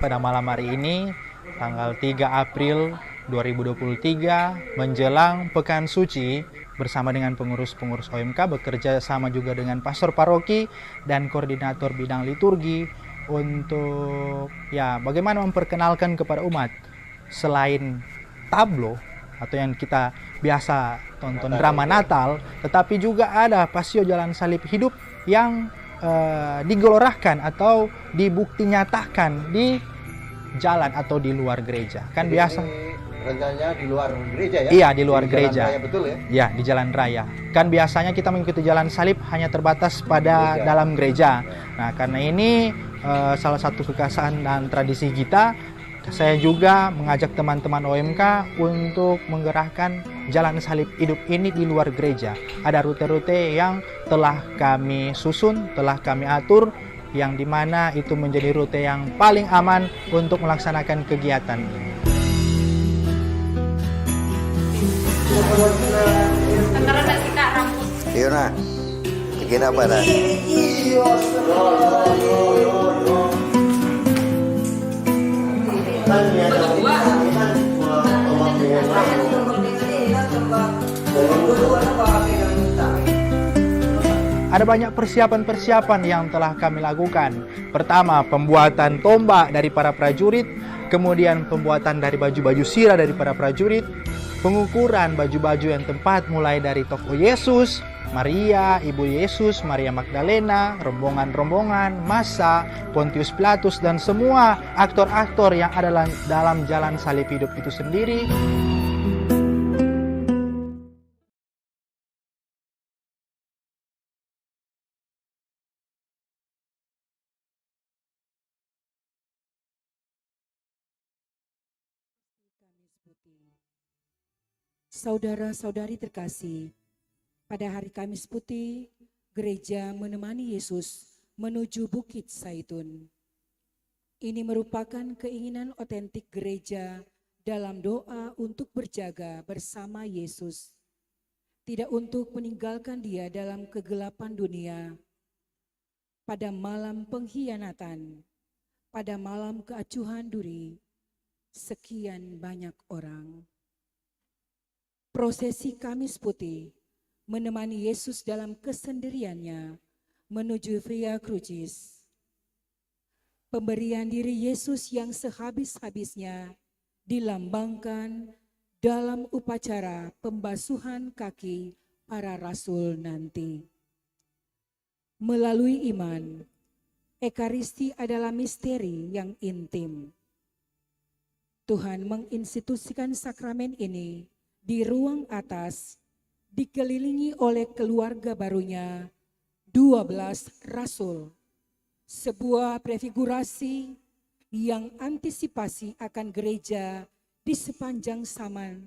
pada malam hari ini, tanggal 3 April 2023, menjelang Pekan Suci, bersama dengan pengurus-pengurus OMK, bekerja sama juga dengan pastor paroki dan koordinator bidang liturgi untuk bagaimana memperkenalkan kepada umat selain tablo atau yang kita biasa tonton drama Natal, tetapi juga ada Pasio Jalan Salib Hidup yang digelorahkan atau dibukti nyatakan di jalan atau di luar gereja. Kan jadi biasa rencananya di luar gereja ya? Iya, di luar di gereja. Jalan raya, betul ya? Ya, di jalan raya. Kan biasanya kita mengikuti jalan salib hanya terbatas pada gereja. Dalam gereja. Nah, karena ini salah satu kekasaan dan tradisi kita, saya juga mengajak teman-teman OMK untuk menggerakkan jalan salib hidup ini di luar gereja. Ada rute-rute yang telah kami susun, telah kami atur, yang dimana itu menjadi rute yang paling aman untuk melaksanakan kegiatan ini. Antara nasi kak rambut. Iya nak, bikin apa nak? Ada banyak persiapan-persiapan yang telah kami lakukan. Pertama, pembuatan tombak dari para prajurit, kemudian pembuatan dari baju-baju sirah dari para prajurit, pengukuran baju-baju yang tepat mulai dari tokoh Yesus, Maria, Ibu Yesus, Maria Magdalena, rombongan-rombongan, massa, Pontius Pilatus, dan semua aktor-aktor yang ada dalam jalan salib hidup itu sendiri. Saudara-saudari terkasih, pada hari Kamis Putih, gereja menemani Yesus menuju Bukit Zaitun. Ini merupakan keinginan otentik gereja dalam doa untuk berjaga bersama Yesus, tidak untuk meninggalkan Dia dalam kegelapan dunia. Pada malam pengkhianatan, pada malam keacuhan duri, sekian banyak orang. Prosesi Kamis Putih menemani Yesus dalam kesendiriannya menuju Via Crucis. Pemberian diri Yesus yang sehabis-habisnya dilambangkan dalam upacara pembasuhan kaki para rasul nanti. Melalui iman, Ekaristi adalah misteri yang intim. Tuhan menginstitusikan sakramen ini di ruang atas, dikelilingi oleh keluarga barunya, 12 rasul. Sebuah prefigurasi yang antisipasi akan gereja di sepanjang zaman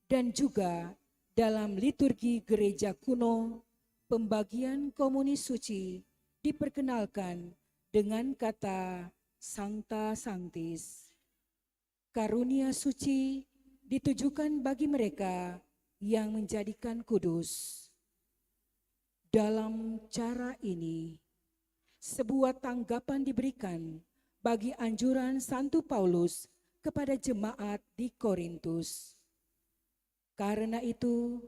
dan juga dalam liturgi gereja kuno, pembagian komuni suci diperkenalkan dengan kata Sancta Sanctis. Karunia suci ditujukan bagi mereka yang menjadikan kudus. Dalam cara ini, sebuah tanggapan diberikan bagi anjuran Santo Paulus kepada jemaat di Korintus. Karena itu,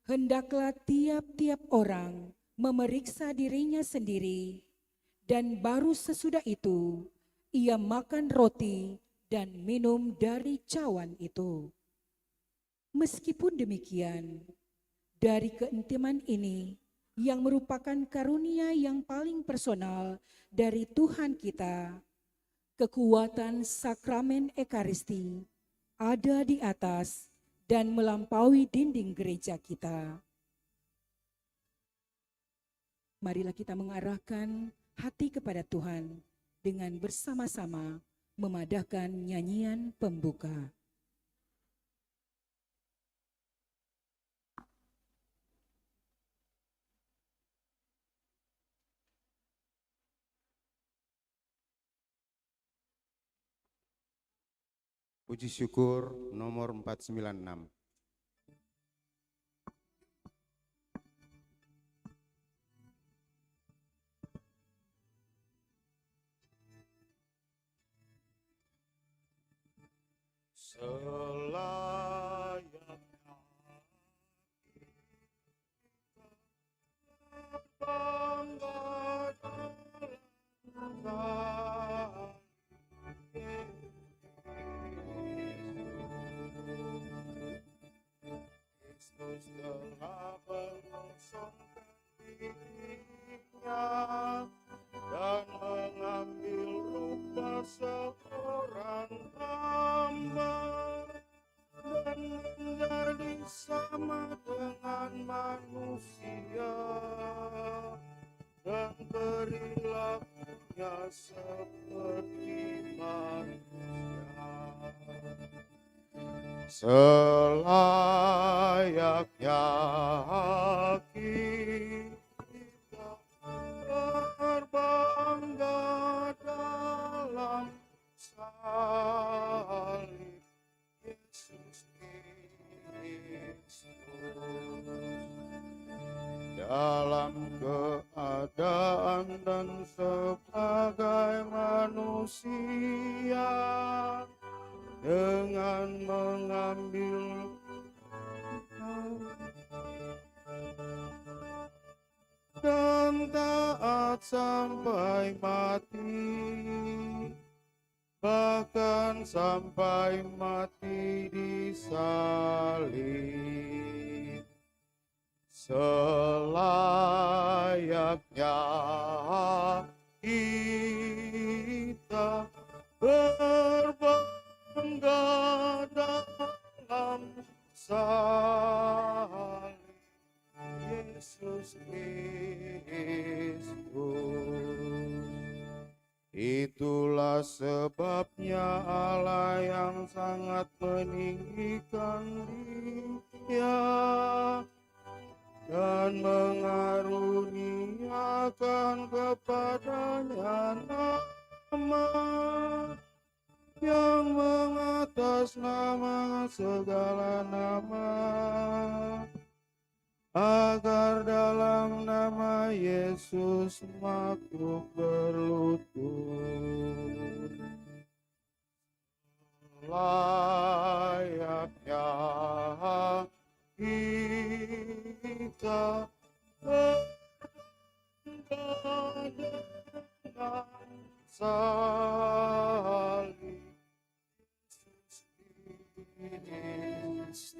hendaklah tiap-tiap orang memeriksa dirinya sendiri, dan baru sesudah itu ia makan roti dan minum dari cawan itu. Meskipun demikian, dari keintiman ini yang merupakan karunia yang paling personal dari Tuhan kita, kekuatan sakramen Ekaristi ada di atas dan melampaui dinding gereja kita. Marilah kita mengarahkan hati kepada Tuhan dengan bersama-sama memadahkan nyanyian pembuka. Puji syukur nomor 496. selayaknya bangga dalam Kristus telah mengosongkan dirinya dan mengambil rupa seorang hamba dan menjadi sama dengan manusia dan perilakunya seperti manusia. Selayaknya kita berbangga dalam salib Yesus Kristus. Dalam keadaan dan sebagai manusia, dengan mengambil dan taat sampai mati, bahkan sampai mati di salib. Selayaknya kita berbangga dalam salib Yesus Kristus. Itulah sebabnya Allah yang sangat meninggikan Dia dan mengaruniakan kepadanya nama yang mengatas nama segala nama, agar dalam nama Yesus makhluk berlutut. Layaknya kita berbangga dengan salib Yesus Kristus.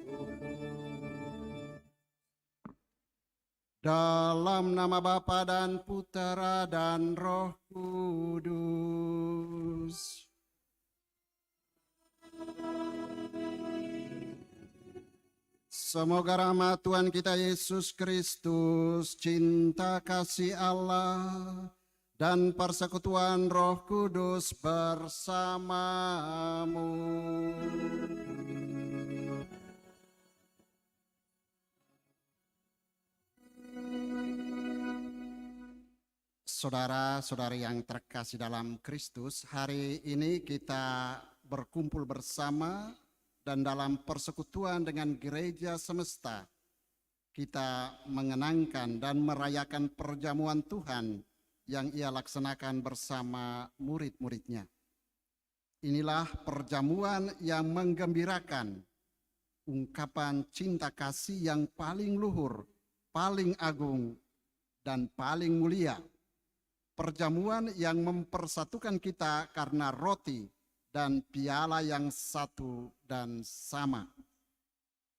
Dalam nama Bapa dan Putera dan Roh Kudus. Semoga rahmat Tuhan kita Yesus Kristus, cinta kasih Allah, dan persekutuan Roh Kudus bersamamu. Saudara-saudari yang terkasih dalam Kristus, hari ini kita berkumpul bersama dan dalam persekutuan dengan gereja semesta, kita mengenangkan dan merayakan perjamuan Tuhan yang Ia laksanakan bersama murid-muridnya. Inilah perjamuan yang menggembirakan, ungkapan cinta kasih yang paling luhur, paling agung, dan paling mulia. Perjamuan yang mempersatukan kita karena roti dan piala yang satu dan sama.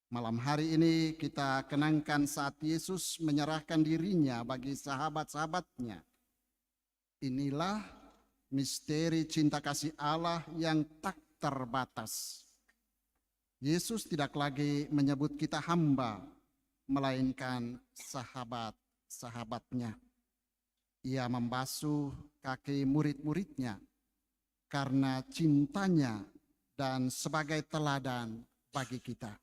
Malam hari ini kita kenangkan saat Yesus menyerahkan dirinya bagi sahabat-sahabatnya. Inilah misteri cinta kasih Allah yang tak terbatas. Yesus tidak lagi menyebut kita hamba, melainkan sahabat-sahabatnya. Ia membasuh kaki murid-muridnya karena cintanya dan sebagai teladan bagi kita.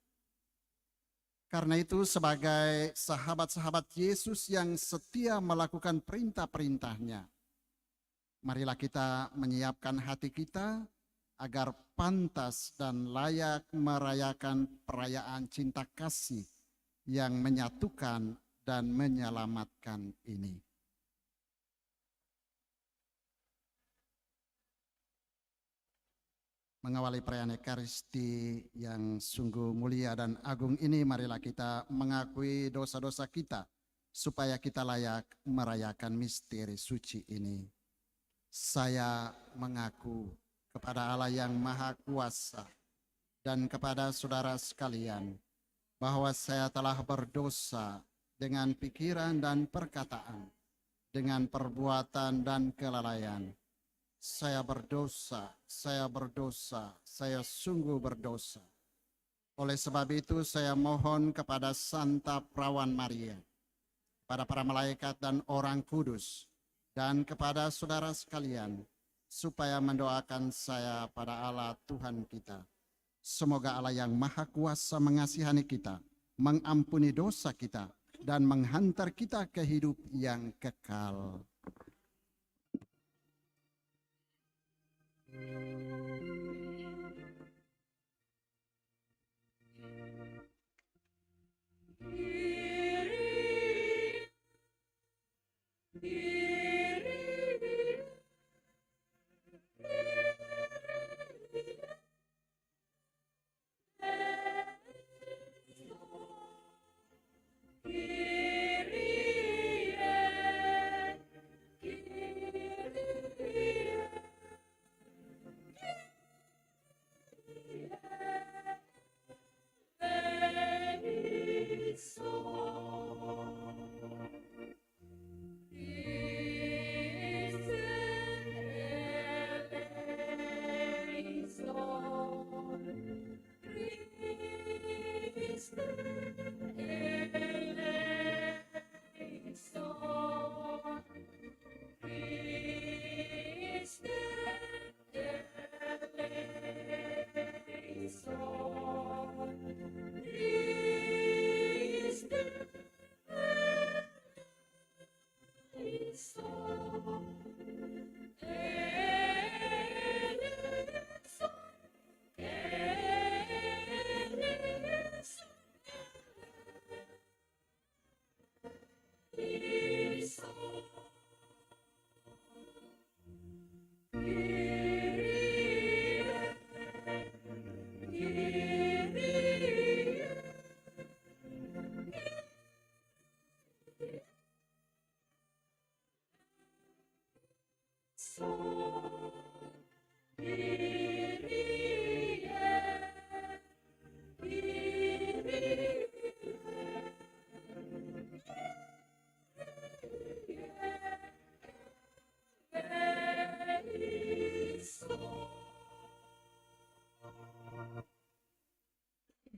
Karena itu sebagai sahabat-sahabat Yesus yang setia melakukan perintah-perintahnya, marilah kita menyiapkan hati kita agar pantas dan layak merayakan perayaan cinta kasih yang menyatukan dan menyelamatkan ini. Mengawali perayaan Ekaristi yang sungguh mulia dan agung ini, marilah kita mengakui dosa-dosa kita supaya kita layak merayakan misteri suci ini. Saya mengaku kepada Allah yang Maha Kuasa dan kepada saudara sekalian bahwa saya telah berdosa dengan pikiran dan perkataan, dengan perbuatan dan kelalaian. Saya berdosa, saya sungguh berdosa. Oleh sebab itu saya mohon kepada Santa Perawan Maria, kepada para malaikat dan orang kudus, dan kepada saudara sekalian, supaya mendoakan saya pada Allah Tuhan kita. Semoga Allah yang Maha Kuasa mengasihani kita, mengampuni dosa kita, dan menghantar kita ke hidup yang kekal.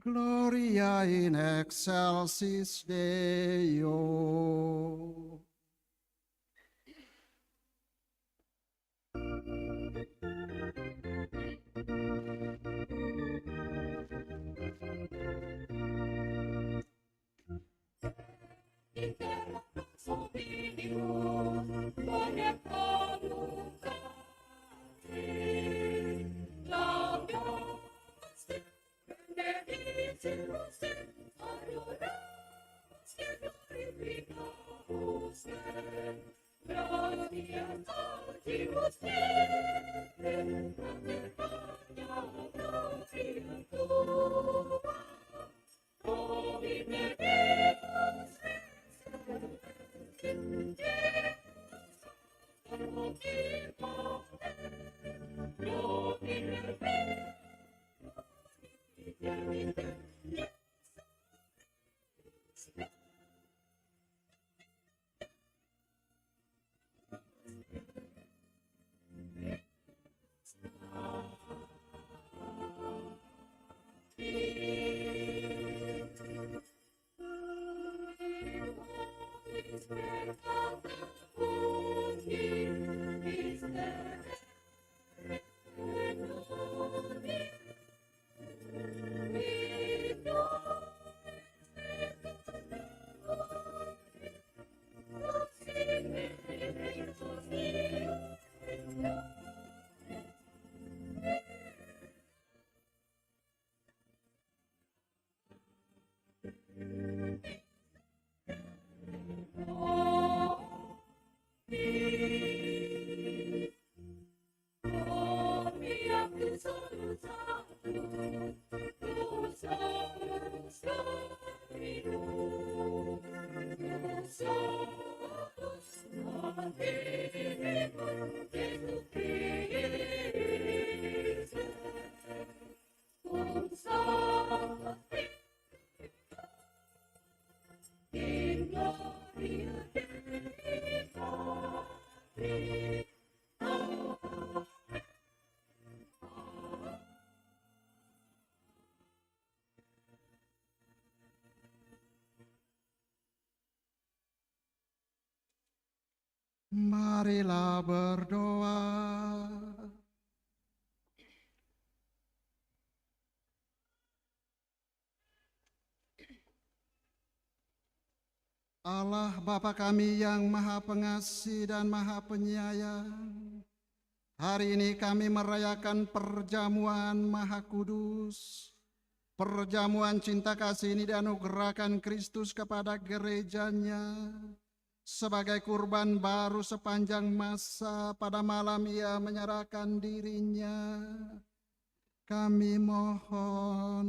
Gloria in excelsis Deo. Marilah berdoa. Allah Bapa kami yang Maha Pengasih dan Maha Penyayang, hari ini kami merayakan perjamuan Maha Kudus. Perjamuan cinta kasih ini dianugerahkan Kristus kepada gerejanya sebagai kurban baru sepanjang masa. Pada malam Ia menyerahkan dirinya. Kami mohon,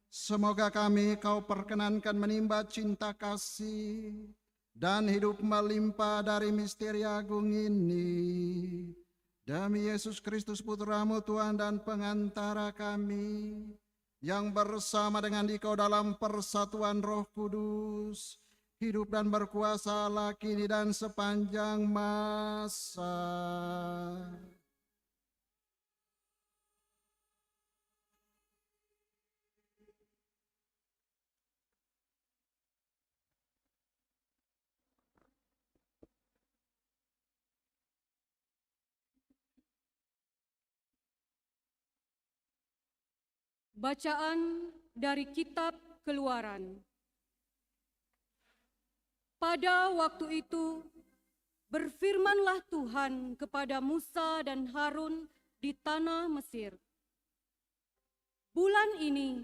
semoga kami Kau perkenankan menimba cinta kasih dan hidup melimpah dari misteri agung ini. Demi Yesus Kristus Putra-Mu Tuhan dan pengantara kami, yang bersama dengan Dikau dalam persatuan Roh Kudus, hidup dan berkuasa Allah kini dan sepanjang masa. Bacaan dari Kitab Keluaran. Pada waktu itu, berfirmanlah Tuhan kepada Musa dan Harun di tanah Mesir. Bulan ini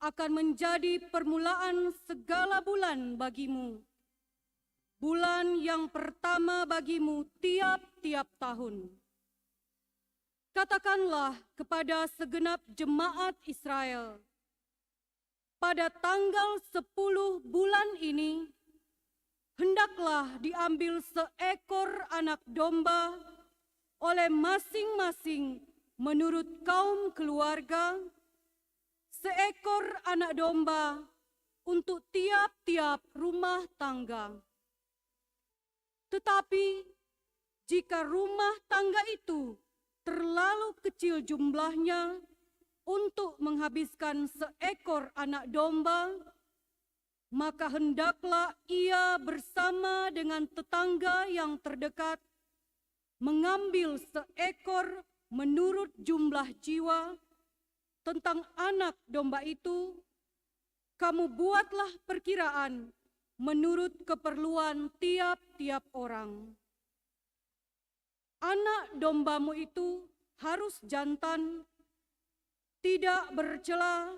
akan menjadi permulaan segala bulan bagimu. Bulan yang pertama bagimu tiap-tiap tahun. Katakanlah kepada segenap jemaat Israel, pada tanggal 10 bulan ini, hendaklah diambil seekor anak domba oleh masing-masing menurut kaum keluarga, seekor anak domba untuk tiap-tiap rumah tangga. Tetapi jika rumah tangga itu terlalu kecil jumlahnya untuk menghabiskan seekor anak domba, maka hendaklah ia bersama dengan tetangga yang terdekat mengambil seekor menurut jumlah jiwa. Tentang anak domba itu, kamu buatlah perkiraan menurut keperluan tiap-tiap orang. Anak dombamu itu harus jantan, tidak bercela,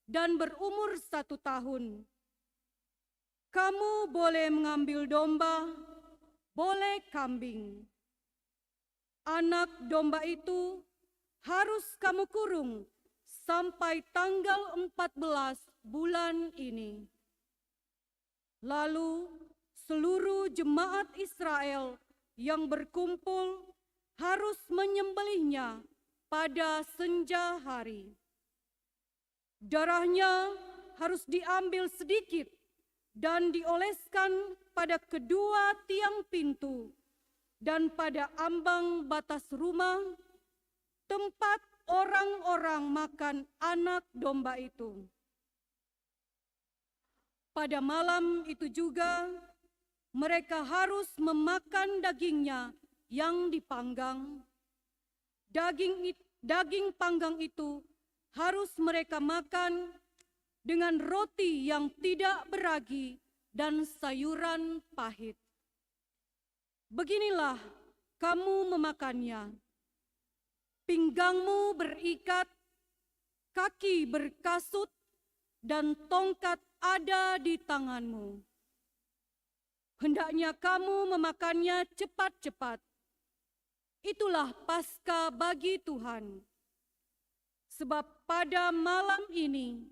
dan berumur 1 tahun. Kamu boleh mengambil domba, boleh kambing. Anak domba itu harus kamu kurung sampai tanggal 14 bulan ini. Lalu seluruh jemaat Israel yang berkumpul harus menyembelihnya pada senja hari. Darahnya harus diambil sedikit dan dioleskan pada kedua tiang pintu dan pada ambang batas rumah tempat orang-orang makan anak domba itu. Pada malam itu juga mereka harus memakan dagingnya yang dipanggang. Daging panggang itu harus mereka makan dengan roti yang tidak beragi dan sayuran pahit. Beginilah kamu memakannya. Pinggangmu berikat, kaki berkasut, dan tongkat ada di tanganmu. Hendaknya kamu memakannya cepat-cepat. Itulah Paskah bagi Tuhan. Sebab pada malam ini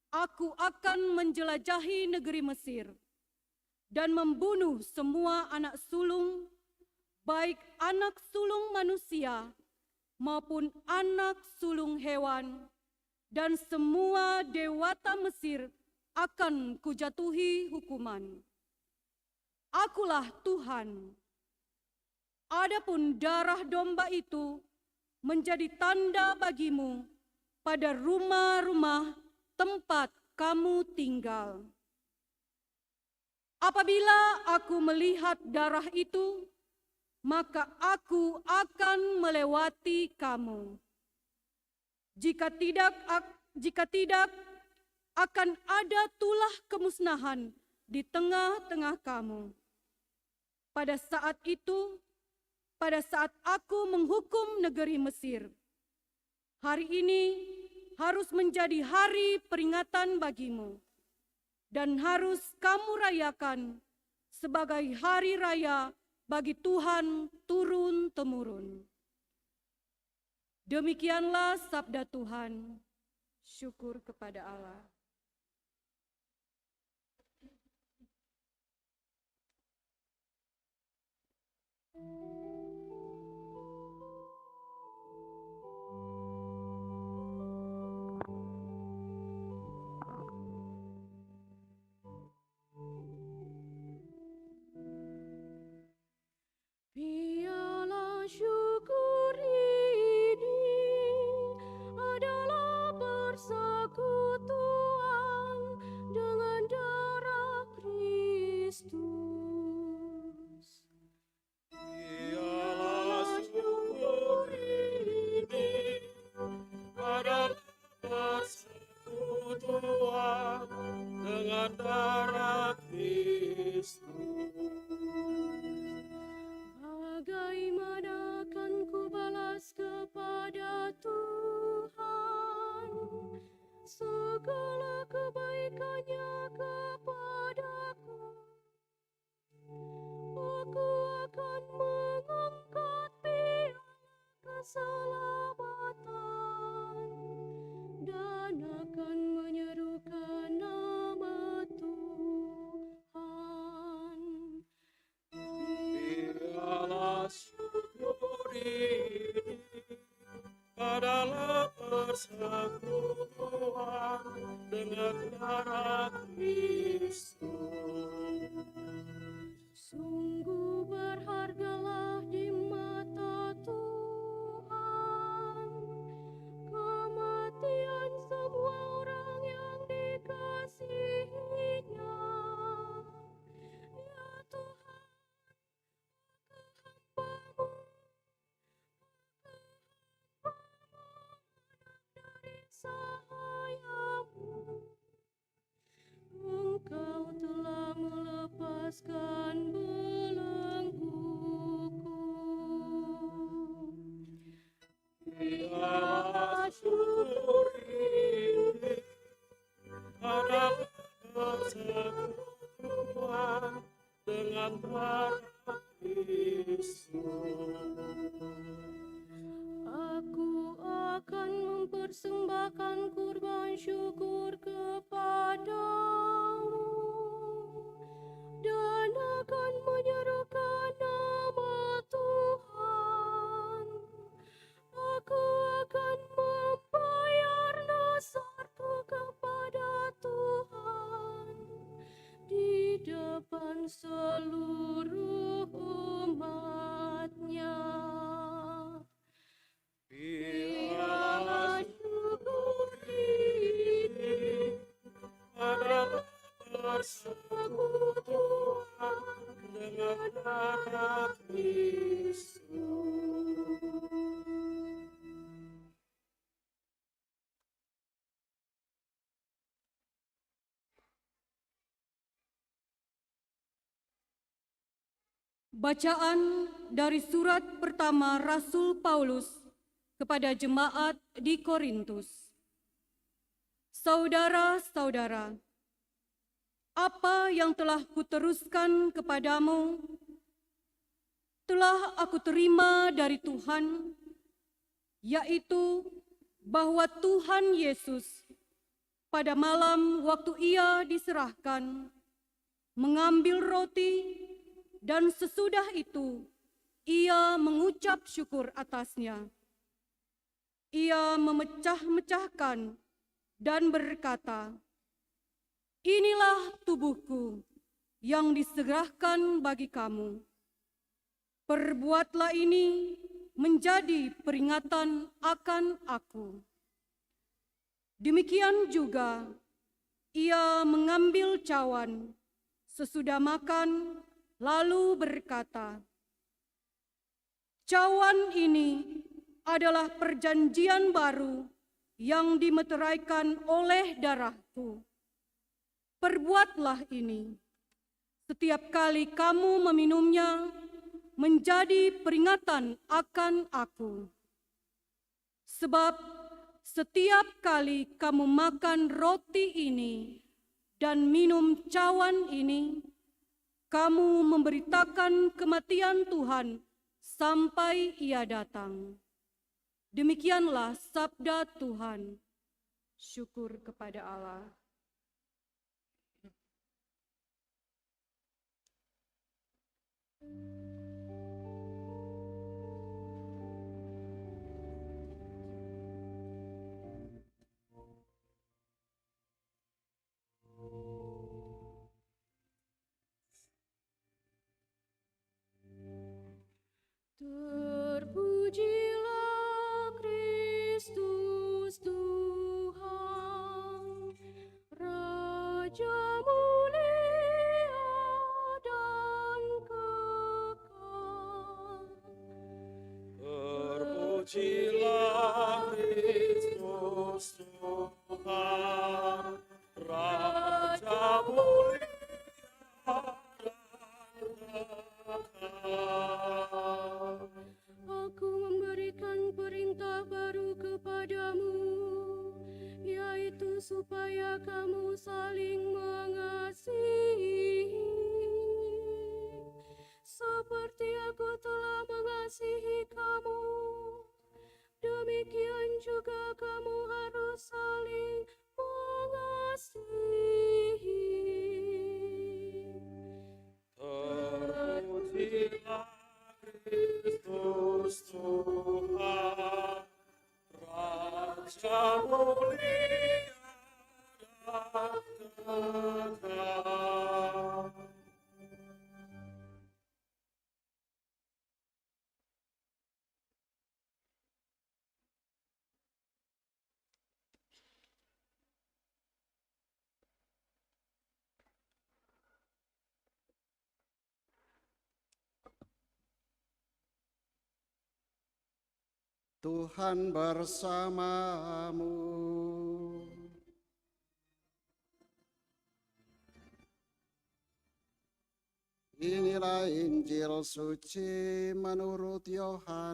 aku akan menjelajahi negeri Mesir, dan membunuh semua anak sulung, baik anak sulung manusia maupun anak sulung hewan, dan semua dewata Mesir akan kujatuhi hukuman. Akulah Tuhan. Adapun darah domba itu menjadi tanda bagimu pada rumah-rumah tempat kamu tinggal. Apabila aku melihat darah itu, maka aku akan melewati kamu. Jika tidak, akan ada tulah kemusnahan di tengah-tengah kamu. Pada saat itu, pada saat aku menghukum negeri Mesir, hari ini harus menjadi hari peringatan bagimu, dan harus kamu rayakan sebagai hari raya bagi Tuhan turun-temurun. Demikianlah sabda Tuhan. Syukur kepada Allah. Piala syukur ini adalah persekutuan dengan darah Kristus. Piala syukur ini adalah persekutuan dengan darah Kristus. Bagaimana akan ku balas kepada Tuhan segala kebaikannya kepadaku? Aku akan mengangkat piala keselamatan dan akan menyerukan nama Tuhan. Piala syukur ini adalah persekutuan dengan darah Kristus. Sungguh berhargalah di mata Tuhan kematian semua orang yang dikasihinya. Ya Tuhan, dari sahayamu, Engkau telah melepaskan belengguku. Piala syukur ini adalah persekutuan dengan darah Kristus. Aku akan mempersembahkan kurban syukur kepadamu dan akan menyerukan nama Tuhan. Aku akan membayar nasarku kepada Tuhan di depan seluruh umat-Nya. Piala syukur ini adalah persekutuan dengan darah Kristus. Bacaan dari surat pertama Rasul Paulus kepada jemaat di Korintus. Saudara-saudara, apa yang telah kuteruskan kepadamu telah aku terima dari Tuhan, yaitu bahwa Tuhan Yesus pada malam waktu Ia diserahkan mengambil roti, dan sesudah itu ia mengucap syukur atasnya. Ia memecah-mecahkan dan berkata, "Inilah tubuhku yang diserahkan bagi kamu. Perbuatlah ini menjadi peringatan akan aku." Demikian juga ia mengambil cawan sesudah makan, lalu berkata, "Cawan ini adalah perjanjian baru yang dimeteraikan oleh darahku. Perbuatlah ini setiap kali kamu meminumnya menjadi peringatan akan aku. Sebab setiap kali kamu makan roti ini dan minum cawan ini, kamu memberitakan kematian Tuhan sampai Ia datang." Demikianlah sabda Tuhan. Syukur kepada Allah. Terpujilah Kristus Tuhan, Raja mulia dan kekal. Terpujilah Kristus Tuhan, Raja mulia dan kekal. Aku memberikan perintah baru kepadamu, yaitu supaya kamu saling mengasihi. Seperti aku telah mengasihi kamu, demikian juga kamu harus saling mengasihi. Terpujilah Kristus Tuhan, Raja mulia dan kekal. Tuhan bersamamu. Inilah Injil suci menurut Yohanes.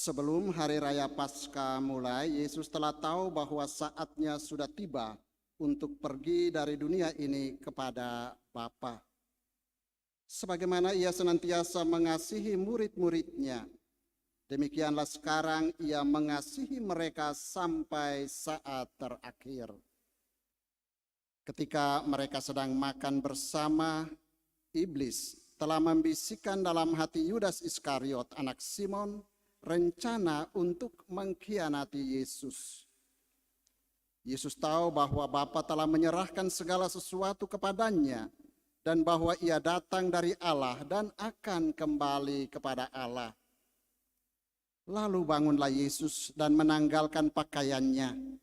Sebelum hari raya Paskah mulai, Yesus telah tahu bahwa saatnya sudah tiba untuk pergi dari dunia ini kepada Bapa. Sebagaimana Ia senantiasa mengasihi murid-muridnya, demikianlah sekarang Ia mengasihi mereka sampai saat terakhir. Ketika mereka sedang makan bersama, iblis telah membisikkan dalam hati Yudas Iskariot, anak Simon, rencana untuk mengkhianati Yesus. Yesus tahu bahwa Bapa telah menyerahkan segala sesuatu kepadanya dan bahwa Ia datang dari Allah dan akan kembali kepada Allah. Lalu bangunlah Yesus dan menanggalkan pakaiannya.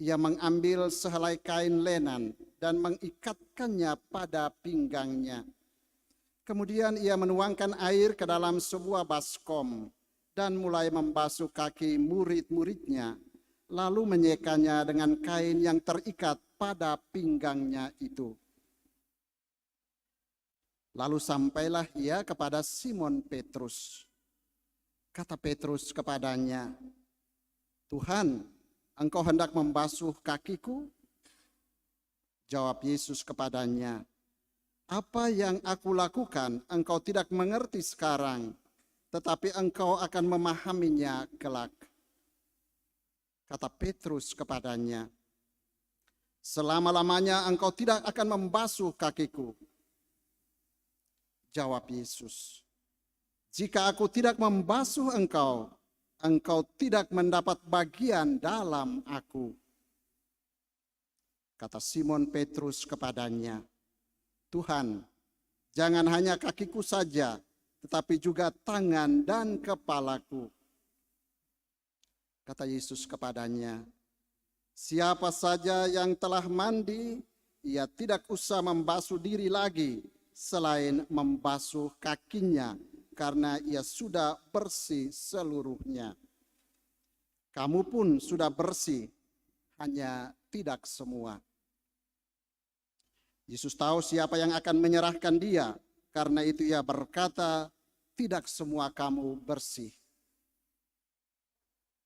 Ia mengambil sehelai kain lenan dan mengikatkannya pada pinggangnya. Kemudian Ia menuangkan air ke dalam sebuah baskom dan mulai membasuh kaki murid-muridnya, lalu menyekanya dengan kain yang terikat pada pinggangnya itu. Lalu sampailah Ia kepada Simon Petrus. Kata Petrus kepadanya, "Tuhan, engkau hendak membasuh kakiku? Jawab Yesus kepadanya, apa yang aku lakukan engkau tidak mengerti sekarang, tetapi engkau akan memahaminya kelak. Kata Petrus kepadanya, selama-lamanya engkau tidak akan membasuh kakiku. Jawab Yesus, jika aku tidak membasuh engkau, engkau tidak mendapat bagian dalam aku. Kata Simon Petrus kepadanya, Tuhan, jangan hanya kakiku saja, tetapi juga tangan dan kepalaku. Kata Yesus kepadanya, siapa saja yang telah mandi, ia tidak usah membasuh diri lagi, selain membasuh kakinya, karena ia sudah bersih seluruhnya. Kamu pun sudah bersih, hanya tidak semua. Yesus tahu siapa yang akan menyerahkan dia, karena itu ia berkata, tidak semua kamu bersih.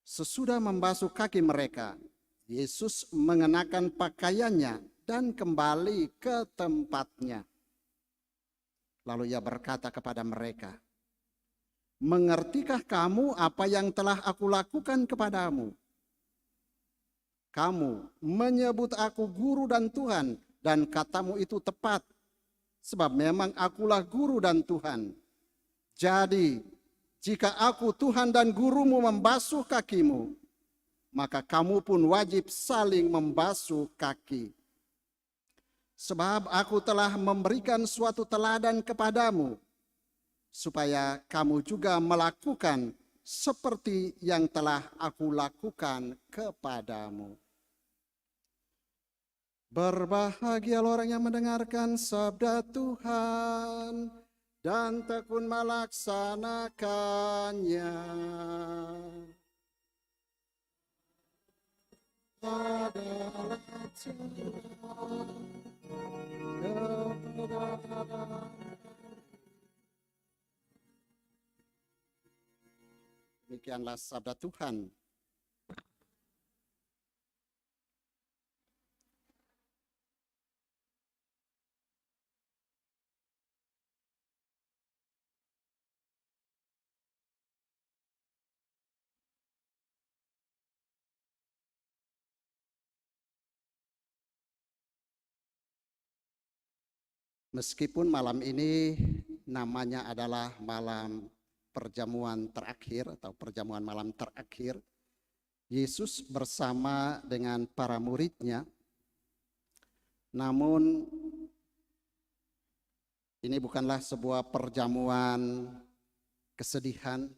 Sesudah membasuh kaki mereka, Yesus mengenakan pakaiannya dan kembali ke tempatnya. Lalu ia berkata kepada mereka, mengertikah kamu apa yang telah aku lakukan kepadamu? Kamu menyebut aku guru dan Tuhan, dan katamu itu tepat, sebab memang akulah guru dan Tuhan. Jadi, jika aku Tuhan dan gurumu membasuh kakimu, maka kamu pun wajib saling membasuh kaki. Sebab aku telah memberikan suatu teladan kepadamu, supaya kamu juga melakukan seperti yang telah aku lakukan kepadamu. Berbahagialah orang yang mendengarkan sabda Tuhan dan tekun melaksanakannya. Adalah demikianlah sabda Tuhan. Meskipun malam ini namanya adalah malam perjamuan terakhir atau perjamuan malam terakhir, Yesus bersama dengan para muridnya. Namun ini bukanlah sebuah perjamuan kesedihan,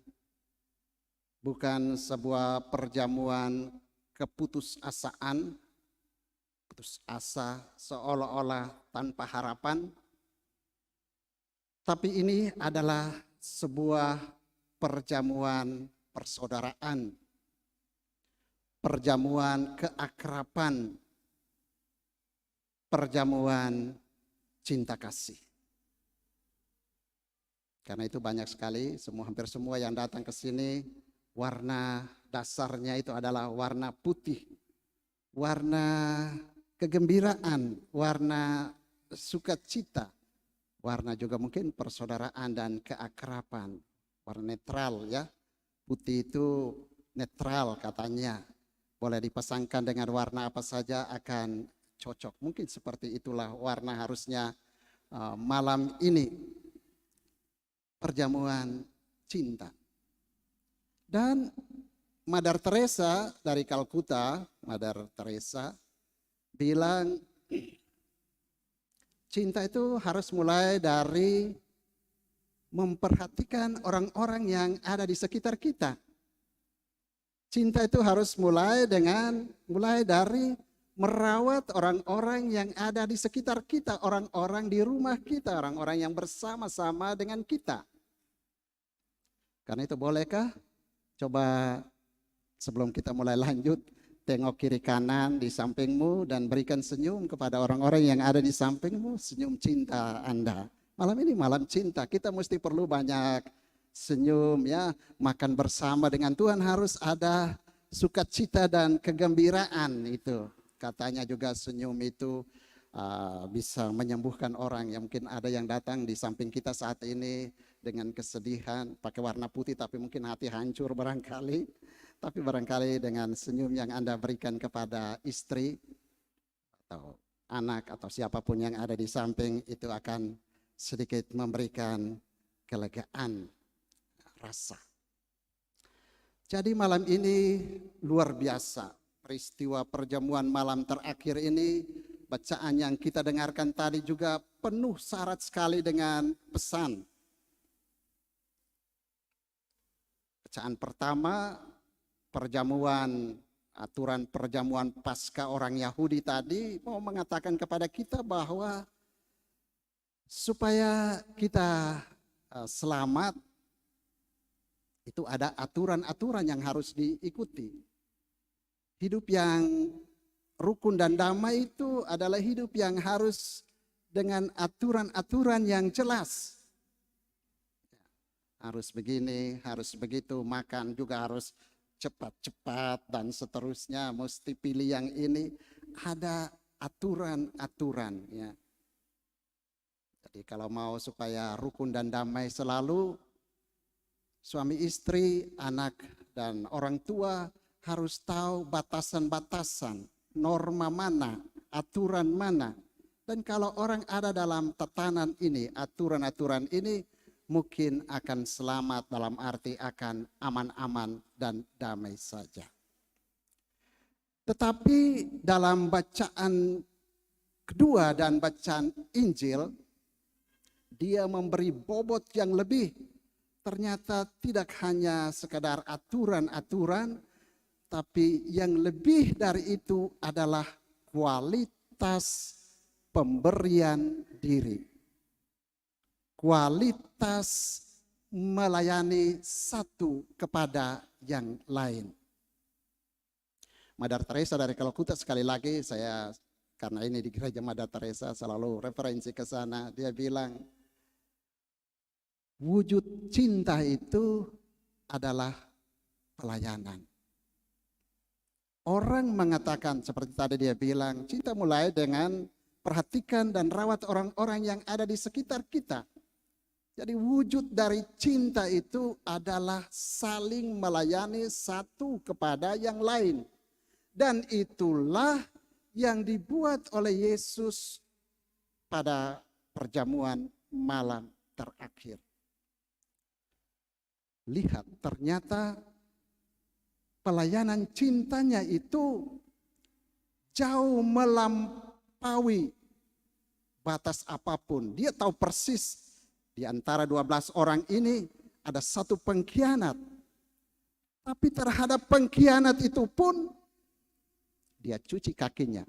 bukan sebuah perjamuan keputusasaan, putus asa seolah-olah tanpa harapan. Tapi ini adalah sebuah perjamuan persaudaraan, perjamuan keakraban, perjamuan cinta kasih. Karena itu banyak sekali, hampir semua yang datang ke sini, warna dasarnya itu adalah warna putih, warna kegembiraan, warna sukacita, warna juga mungkin persaudaraan dan keakraban, warna netral ya. Putih itu netral katanya, boleh dipasangkan dengan warna apa saja akan cocok. Mungkin seperti itulah warna harusnya malam ini, perjamuan cinta. Dan Mother Teresa dari Kalkuta, Mother Teresa bilang cinta itu harus mulai dari memperhatikan orang-orang yang ada di sekitar kita. Cinta itu harus mulai dari merawat orang-orang yang ada di sekitar kita, orang-orang di rumah kita, orang-orang yang bersama-sama dengan kita. Karena itu bolehkah coba sebelum kita mulai lanjut, tengok kiri kanan di sampingmu dan berikan senyum kepada orang-orang yang ada di sampingmu, senyum cinta Anda. Malam ini malam cinta, kita mesti perlu banyak senyum ya, makan bersama dengan Tuhan harus ada sukacita dan kegembiraan itu. Katanya juga senyum itu bisa menyembuhkan orang. Yang mungkin ada yang datang di samping kita saat ini dengan kesedihan, pakai warna putih tapi mungkin hati hancur barangkali. Tapi barangkali dengan senyum yang Anda berikan kepada istri atau anak atau siapapun yang ada di samping itu akan sedikit memberikan kelegaan rasa. Jadi malam ini luar biasa. Peristiwa perjamuan malam terakhir ini, bacaan yang kita dengarkan tadi juga penuh syarat sekali dengan pesan. Bacaan pertama, aturan perjamuan Paskah orang Yahudi tadi mau mengatakan kepada kita bahwa supaya kita selamat, itu ada aturan-aturan yang harus diikuti. Hidup yang rukun dan damai itu adalah hidup yang harus dengan aturan-aturan yang jelas. Harus begini, harus begitu, makan juga harus cepat-cepat dan seterusnya, mesti pilih yang ini. Ada aturan-aturan ya. Jadi kalau mau supaya rukun dan damai selalu, suami istri, anak dan orang tua harus tahu batasan-batasan, norma mana, aturan mana. Dan kalau orang ada dalam tatanan ini, aturan-aturan ini, mungkin akan selamat dalam arti akan aman-aman dan damai saja. Tetapi dalam bacaan kedua dan bacaan Injil, dia memberi bobot yang lebih. Ternyata tidak hanya sekadar aturan-aturan, tapi yang lebih dari itu adalah kualitas pemberian diri. Kualitas melayani satu kepada yang lain. Mother Teresa dari Kalkuta, sekali lagi saya karena ini di gereja Mother Teresa selalu referensi ke sana, dia bilang wujud cinta itu adalah pelayanan. Orang mengatakan seperti tadi dia bilang, cinta mulai dengan perhatikan dan rawat orang-orang yang ada di sekitar kita. Jadi wujud dari cinta itu adalah saling melayani satu kepada yang lain. Dan itulah yang dibuat oleh Yesus pada perjamuan malam terakhir. Lihat, ternyata pelayanan cintanya itu jauh melampaui batas apapun. Dia tahu persis di antara 12 orang ini ada satu pengkhianat. Tapi terhadap pengkhianat itu pun dia cuci kakinya.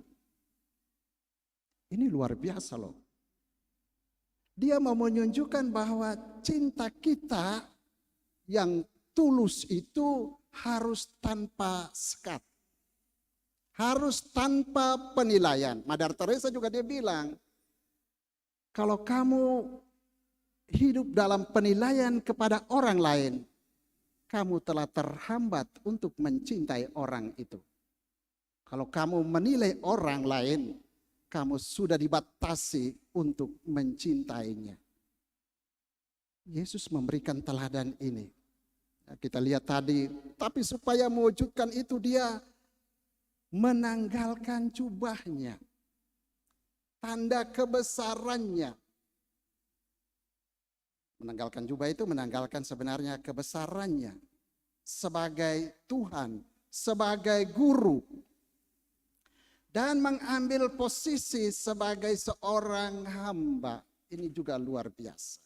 Ini luar biasa loh. Dia mau menunjukkan bahwa cinta kita yang tulus itu harus tanpa sekat. Harus tanpa penilaian. Mother Teresa juga dia bilang, kalau kamu hidup dalam penilaian kepada orang lain, kamu telah terhambat untuk mencintai orang itu. Kalau kamu menilai orang lain, kamu sudah dibatasi untuk mencintainya. Yesus memberikan teladan ini. Kita lihat tadi, tapi supaya mewujudkan itu dia menanggalkan jubahnya. Tanda kebesarannya. Menanggalkan jubah itu menanggalkan sebenarnya kebesarannya. Sebagai Tuhan, sebagai guru. Dan mengambil posisi sebagai seorang hamba. Ini juga luar biasa.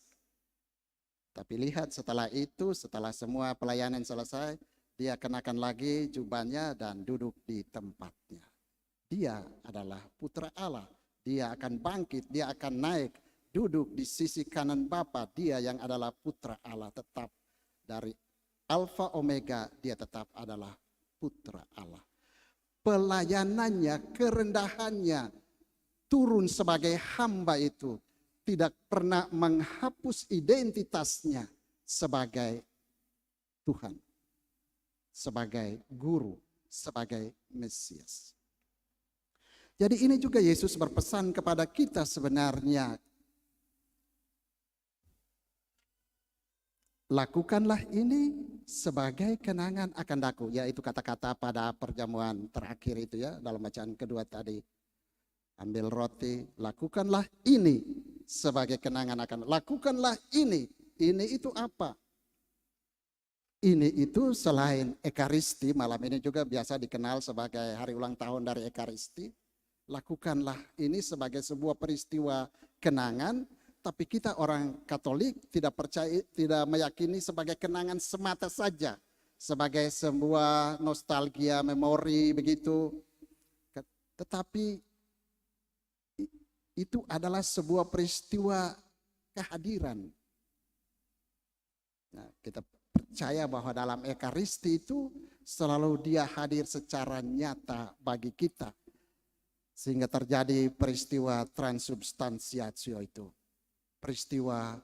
Tapi lihat setelah itu, setelah semua pelayanan selesai, dia kenakan lagi jubahnya dan duduk di tempatnya. Dia adalah putra Allah. Dia akan bangkit, dia akan naik, duduk di sisi kanan Bapa. Dia yang adalah putra Allah, tetap dari Alfa Omega, dia tetap adalah putra Allah. Pelayanannya, kerendahannya, turun sebagai hamba itu tidak pernah menghapus identitasnya sebagai Tuhan, sebagai guru, sebagai Mesias. Jadi ini juga Yesus berpesan kepada kita sebenarnya. Lakukanlah ini sebagai kenangan akan daku. Yaitu kata-kata pada perjamuan terakhir itu ya, dalam bacaan kedua tadi. Ambil roti, lakukanlah ini sebagai kenangan akan. Lakukanlah ini. Ini itu apa? Ini itu selain Ekaristi, malam ini juga biasa dikenal sebagai hari ulang tahun dari Ekaristi. Lakukanlah ini sebagai sebuah peristiwa kenangan, tapi kita orang Katolik tidak percaya, tidak meyakini sebagai kenangan semata saja, sebagai sebuah nostalgia, memori begitu. Tetapi itu adalah sebuah peristiwa kehadiran. Nah, kita percaya bahwa dalam Ekaristi itu selalu Dia hadir secara nyata bagi kita. Sehingga terjadi peristiwa transubstansiatio itu. Peristiwa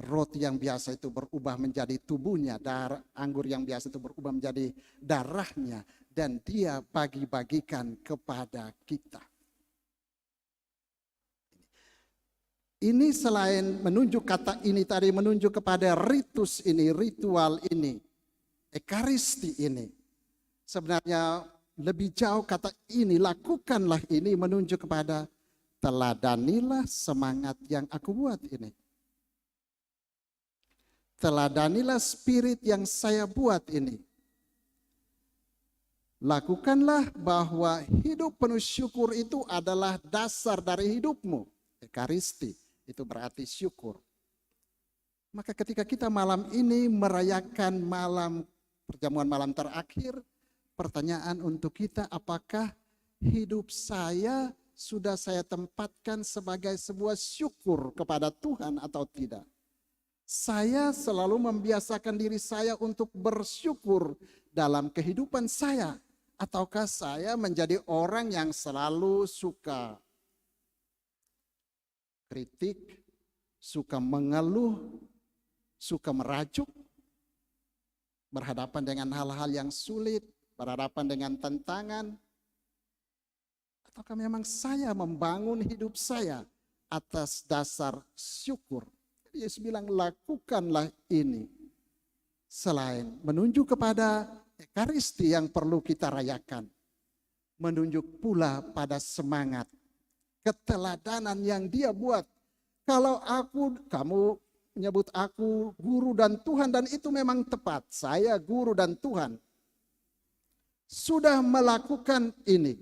roti yang biasa itu berubah menjadi tubuhnya, anggur yang biasa itu berubah menjadi darahnya, dan Dia bagi-bagikan kepada kita. Ini selain menunjuk kata ini tadi, menunjuk kepada ritus ini, ritual ini, Ekaristi ini. Sebenarnya lebih jauh kata ini, lakukanlah ini menunjuk kepada teladanilah semangat yang aku buat ini. Teladanilah spirit yang saya buat ini. Lakukanlah bahwa hidup penuh syukur itu adalah dasar dari hidupmu. Ekaristi itu berarti syukur. Maka ketika kita malam ini merayakan perjamuan malam terakhir, pertanyaan untuk kita, apakah hidup saya sudah saya tempatkan sebagai sebuah syukur kepada Tuhan atau tidak? Saya selalu membiasakan diri saya untuk bersyukur dalam kehidupan saya. Ataukah saya menjadi orang yang selalu suka kritik, suka mengeluh, suka merajuk, berhadapan dengan hal-hal yang sulit, berhadapan dengan tantangan? Ataukah memang saya membangun hidup saya atas dasar syukur? Yesus bilang lakukanlah ini. Selain menunjuk kepada Ekaristi yang perlu kita rayakan, menunjuk pula pada semangat keteladanan yang Dia buat. Kalau kamu menyebut aku guru dan Tuhan, dan itu memang tepat. Saya guru dan Tuhan. Sudah melakukan ini,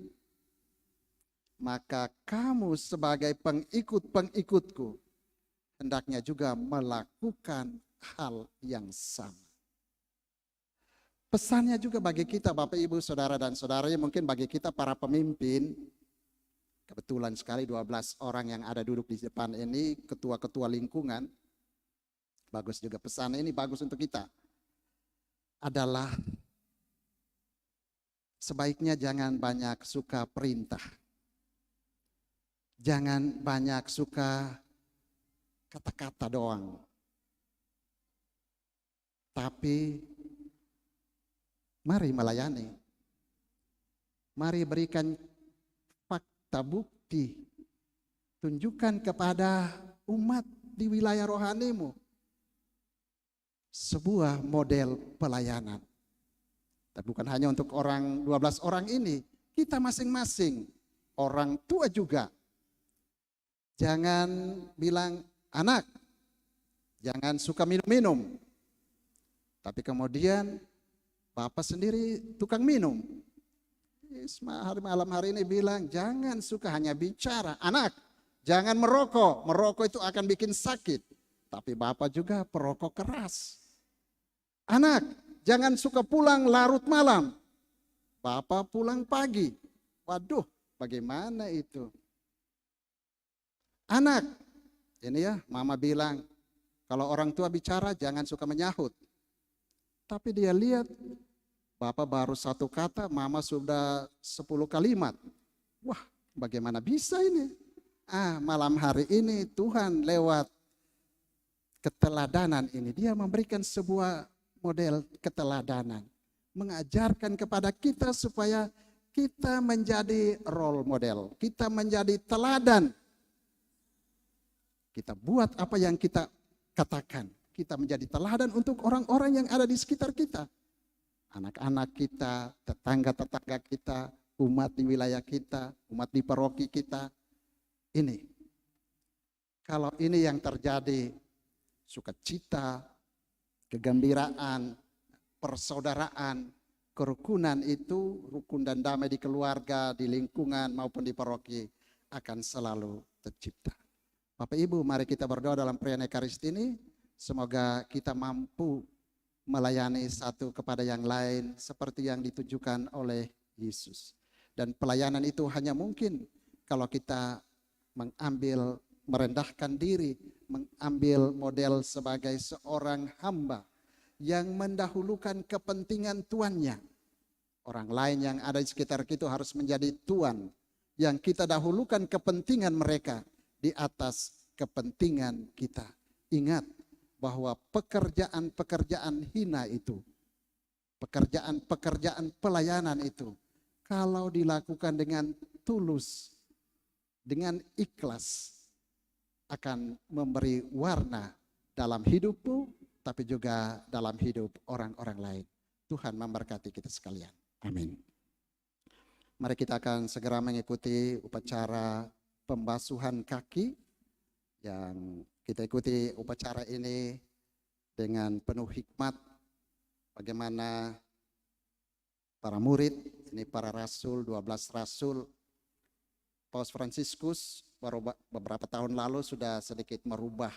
maka kamu sebagai pengikut-pengikutku hendaknya juga melakukan hal yang sama. Pesannya juga bagi kita Bapak Ibu Saudara dan Saudaranya, mungkin bagi kita para pemimpin, kebetulan sekali 12 orang yang ada duduk di depan ini, ketua-ketua lingkungan, bagus juga pesan ini, bagus untuk kita, adalah sebaiknya jangan banyak suka perintah. Jangan banyak suka kata-kata doang. Tapi mari melayani. Mari berikan fakta bukti. Tunjukkan kepada umat di wilayah rohanimu sebuah model pelayanan. Tapi bukan hanya untuk 12 orang ini, kita masing-masing, orang tua juga. Jangan bilang, anak, jangan suka minum-minum. Tapi kemudian Bapak sendiri tukang minum. Malam hari ini bilang, jangan suka hanya bicara. Anak, jangan merokok. Merokok itu akan bikin sakit. Tapi Bapak juga perokok keras. Anak, jangan suka pulang larut malam. Bapak pulang pagi. Waduh, bagaimana itu? Anak, ini ya mama bilang, kalau orang tua bicara jangan suka menyahut. Tapi dia lihat, Bapak baru satu kata, mama sudah 10 kalimat. Wah, bagaimana bisa ini? Malam hari ini Tuhan lewat keteladanan ini, Dia memberikan sebuah model keteladanan. mengajarkan kepada kita supaya kita menjadi role model, kita menjadi teladan. Kita buat apa yang kita katakan. Kita menjadi teladan untuk orang-orang yang ada di sekitar kita. Anak-anak kita, tetangga-tetangga kita, umat di wilayah kita, umat di paroki kita. Ini. Kalau ini yang terjadi, sukacita, kegembiraan, persaudaraan, kerukunan itu, rukun dan damai di keluarga, di lingkungan maupun di paroki akan selalu tercipta. Bapak Ibu, mari kita berdoa dalam perayaan Ekaristi ini. Semoga kita mampu melayani satu kepada yang lain seperti yang ditujukan oleh Yesus. Dan pelayanan itu hanya mungkin kalau kita mengambil, merendahkan diri, mengambil model sebagai seorang hamba yang mendahulukan kepentingan tuannya. Orang lain yang ada di sekitar kita harus menjadi tuan, yang kita dahulukan kepentingan mereka di atas kepentingan kita. Ingat bahwa pekerjaan-pekerjaan hina itu, pekerjaan-pekerjaan pelayanan itu, kalau dilakukan dengan tulus, dengan ikhlas, akan memberi warna dalam hidupmu, tapi juga dalam hidup orang-orang lain. Tuhan memberkati kita sekalian. Amin. Mari kita akan segera mengikuti upacara pembasuhan kaki, yang kita ikuti upacara ini dengan penuh hikmat. Bagaimana para murid, ini para rasul, 12 rasul, Paus Fransiskus beberapa tahun lalu sudah sedikit merubah.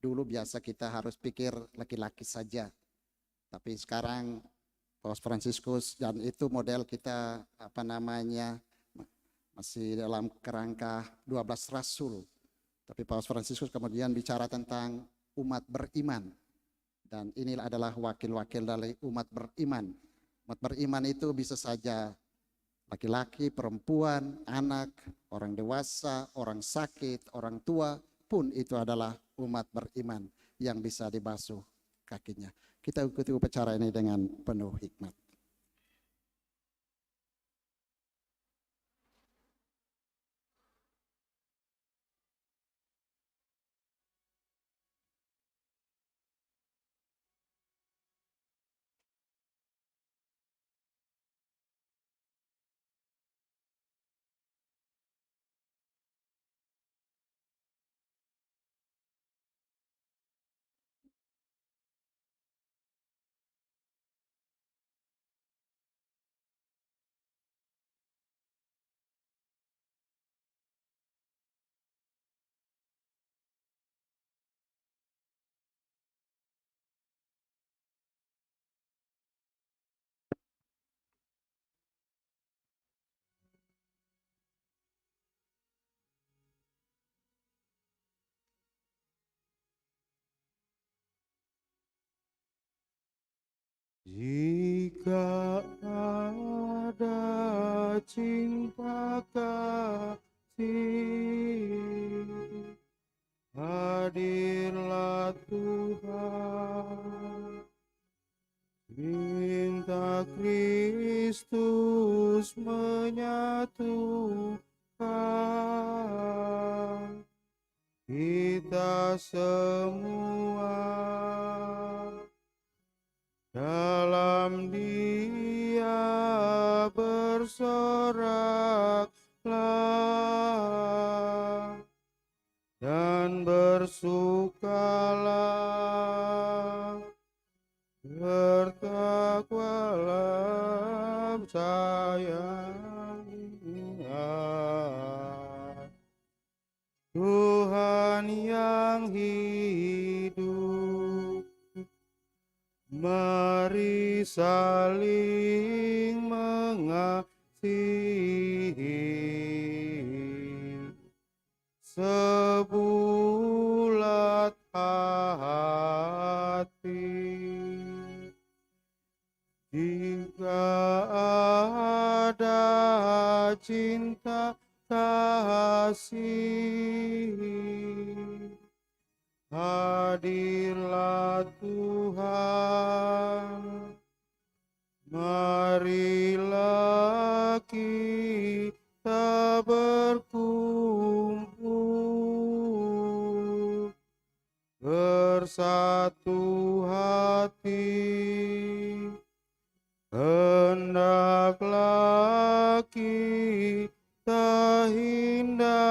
Dulu biasa kita harus pikir laki-laki saja, tapi sekarang Paus Fransiskus, dan itu model kita masih dalam kerangka 12 rasul. Tapi Paus Fransiskus kemudian bicara tentang umat beriman. Dan inilah adalah wakil-wakil dari umat beriman. Umat beriman itu bisa saja laki-laki, perempuan, anak, orang dewasa, orang sakit, orang tua, pun itu adalah umat beriman yang bisa dibasuh kakinya. Kita ikuti upacara ini dengan penuh hikmat. Jika ada cinta kasih, hadirlah Tuhan. Cinta Kristus menyatukan kita semua. Dalam Dia bersoraklah dan bersukalah, bertakwalah sayang ingat Tuhan yang hidup. Mari saling mengasihi, sebulat hati. Jika ada cinta kasih, hadirlah Tuhan. bersatu hati, hendaklah kita hindarkan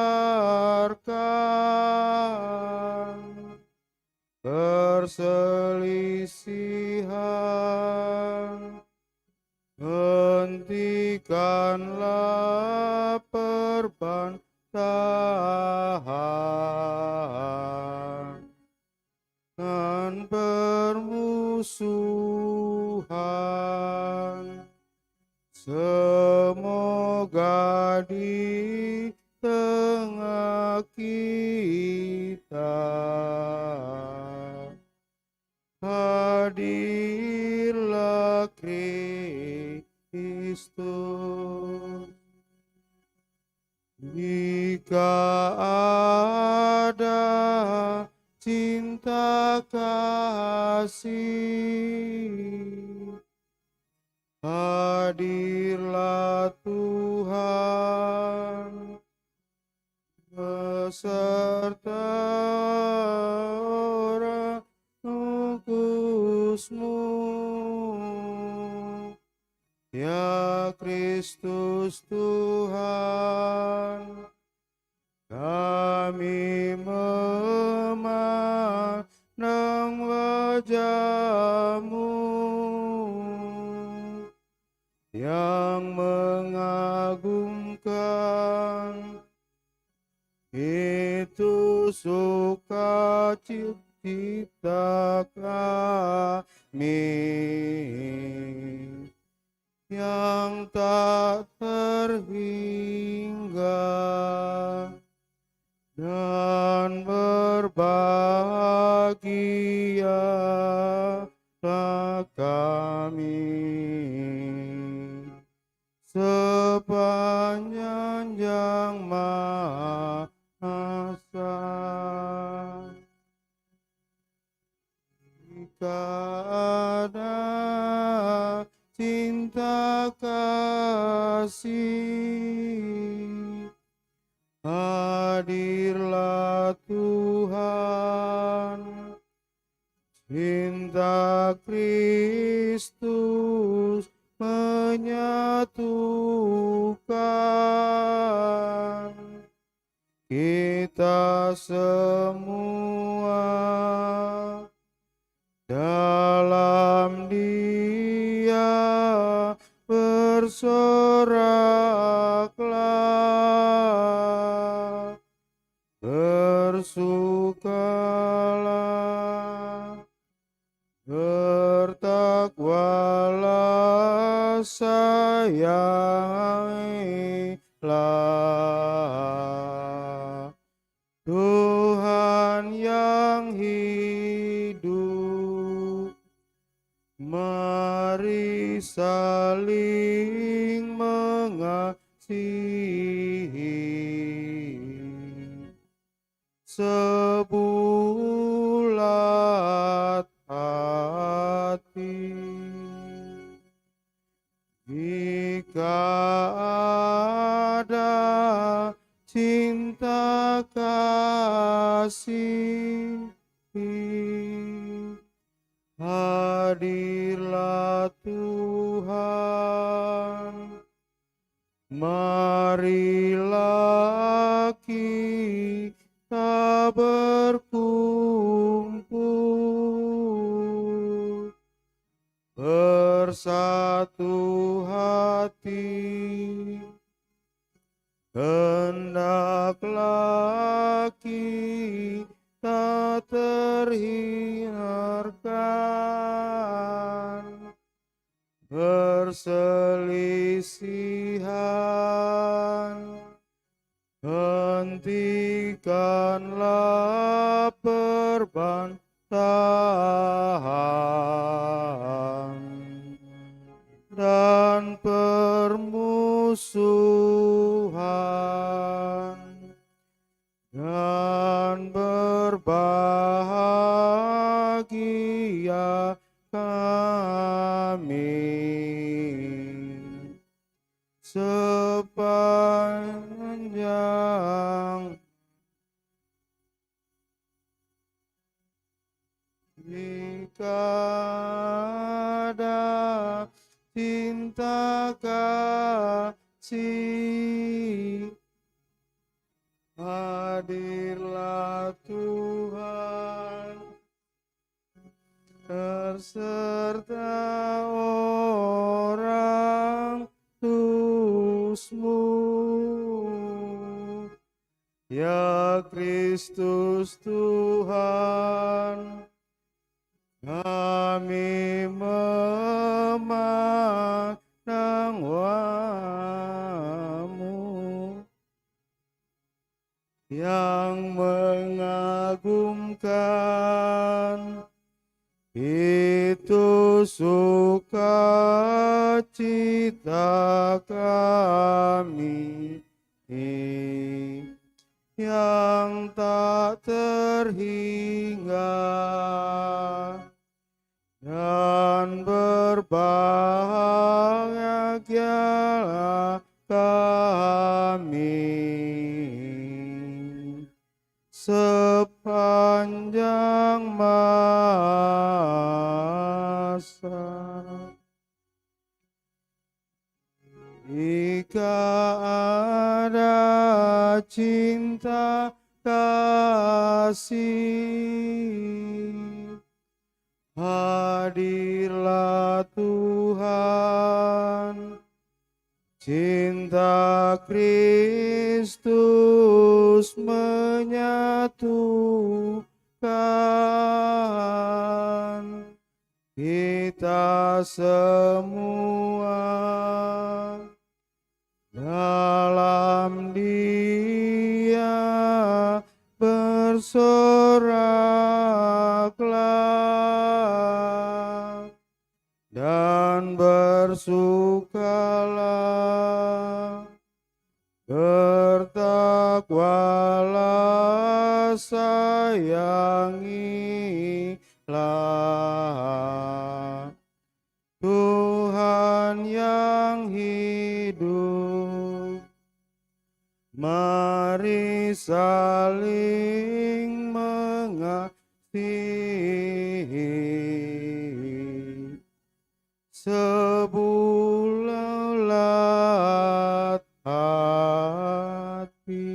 perselisihan, hentikanlah perbantahan dan permusuhan. Semoga di tengah kita hadirlah Kristus. Jika ada cinta kasih, hadirlah Tuhan beserta orang kudus-Mu. Ya Kristus Tuhan, kami memandang wajah-Mu yang mengagumkan, itu sukacita kami yang tak terhingga, dan berbahagialah kami sepanjang masa. Jika ada cinta kasih, hadirlah Tuhan. Cinta Kristus menyatukan kita semua. Dalam Dia bersoraklah, bersukalah, bertakwalah, sayangilah Tuhan yang hidup. Mari saling mengasihi, sebulat hati. Jika ada cinta kasih, hadirlah Tuhan. Marilah kita berkumpul, bersatu hati, hendaklah kita terhindarkan perselisihan, hentikanlah perbantahan dan permusuhan, dan berbahagia kami sepanjang jika ada cinta kasih, hadirlah Tuhan berserta orang kudus-Mu. Ya Kristus Tuhan, kami memandang Wahmu yang mengagumkan, itu sukacita kami yang tak terhingga, dan berbahagialah kami sepanjang masa. Jika ada cinta kasih, hadirlah Tuhan, cinta Kristus menyatukan kita semua dalam Dia. Bersoraklah dan bersukalah, bertakwalah, sayangilah Tuhan yang hidup. Mari saling mengasihi sebulat hati.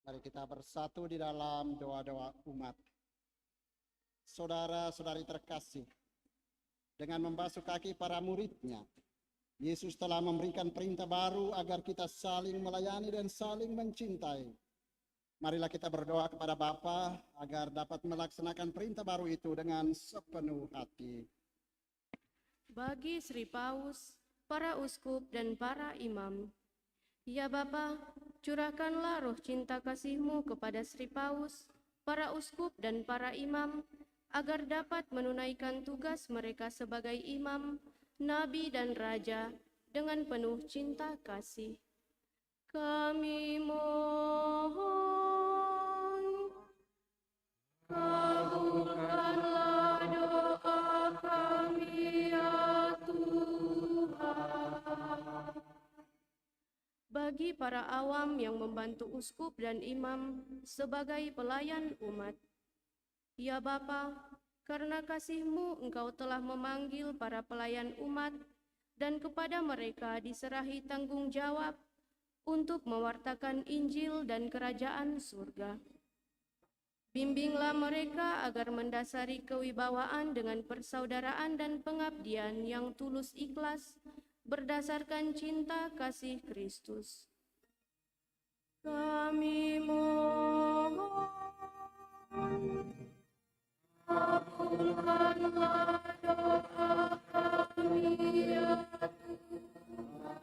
Mari kita bersatu di dalam doa-doa umat. Saudara-saudari terkasih, dengan membasuh kaki para muridnya, Yesus telah memberikan perintah baru agar kita saling melayani dan saling mencintai. Marilah kita berdoa kepada Bapa agar dapat melaksanakan perintah baru itu dengan sepenuh hati. Bagi Sri Paus, para uskup dan para imam, ya Bapa, curahkanlah roh cinta kasih-Mu kepada Sri Paus, para uskup dan para imam, agar dapat menunaikan tugas mereka sebagai imam, nabi dan raja dengan penuh cinta kasih. Kami mohon. Kabulkanlah doa kami ya Tuhan. Bagi para awam yang membantu uskup dan imam sebagai pelayan umat, ya Bapa, karena kasih-Mu Engkau telah memanggil para pelayan umat dan kepada mereka diserahi tanggung jawab untuk mewartakan Injil dan kerajaan surga. Bimbinglah mereka agar mendasari kewibawaan dengan persaudaraan dan pengabdian yang tulus ikhlas berdasarkan cinta kasih Kristus. Kami mohon, kabulkanlah doa kami ya Tuhan.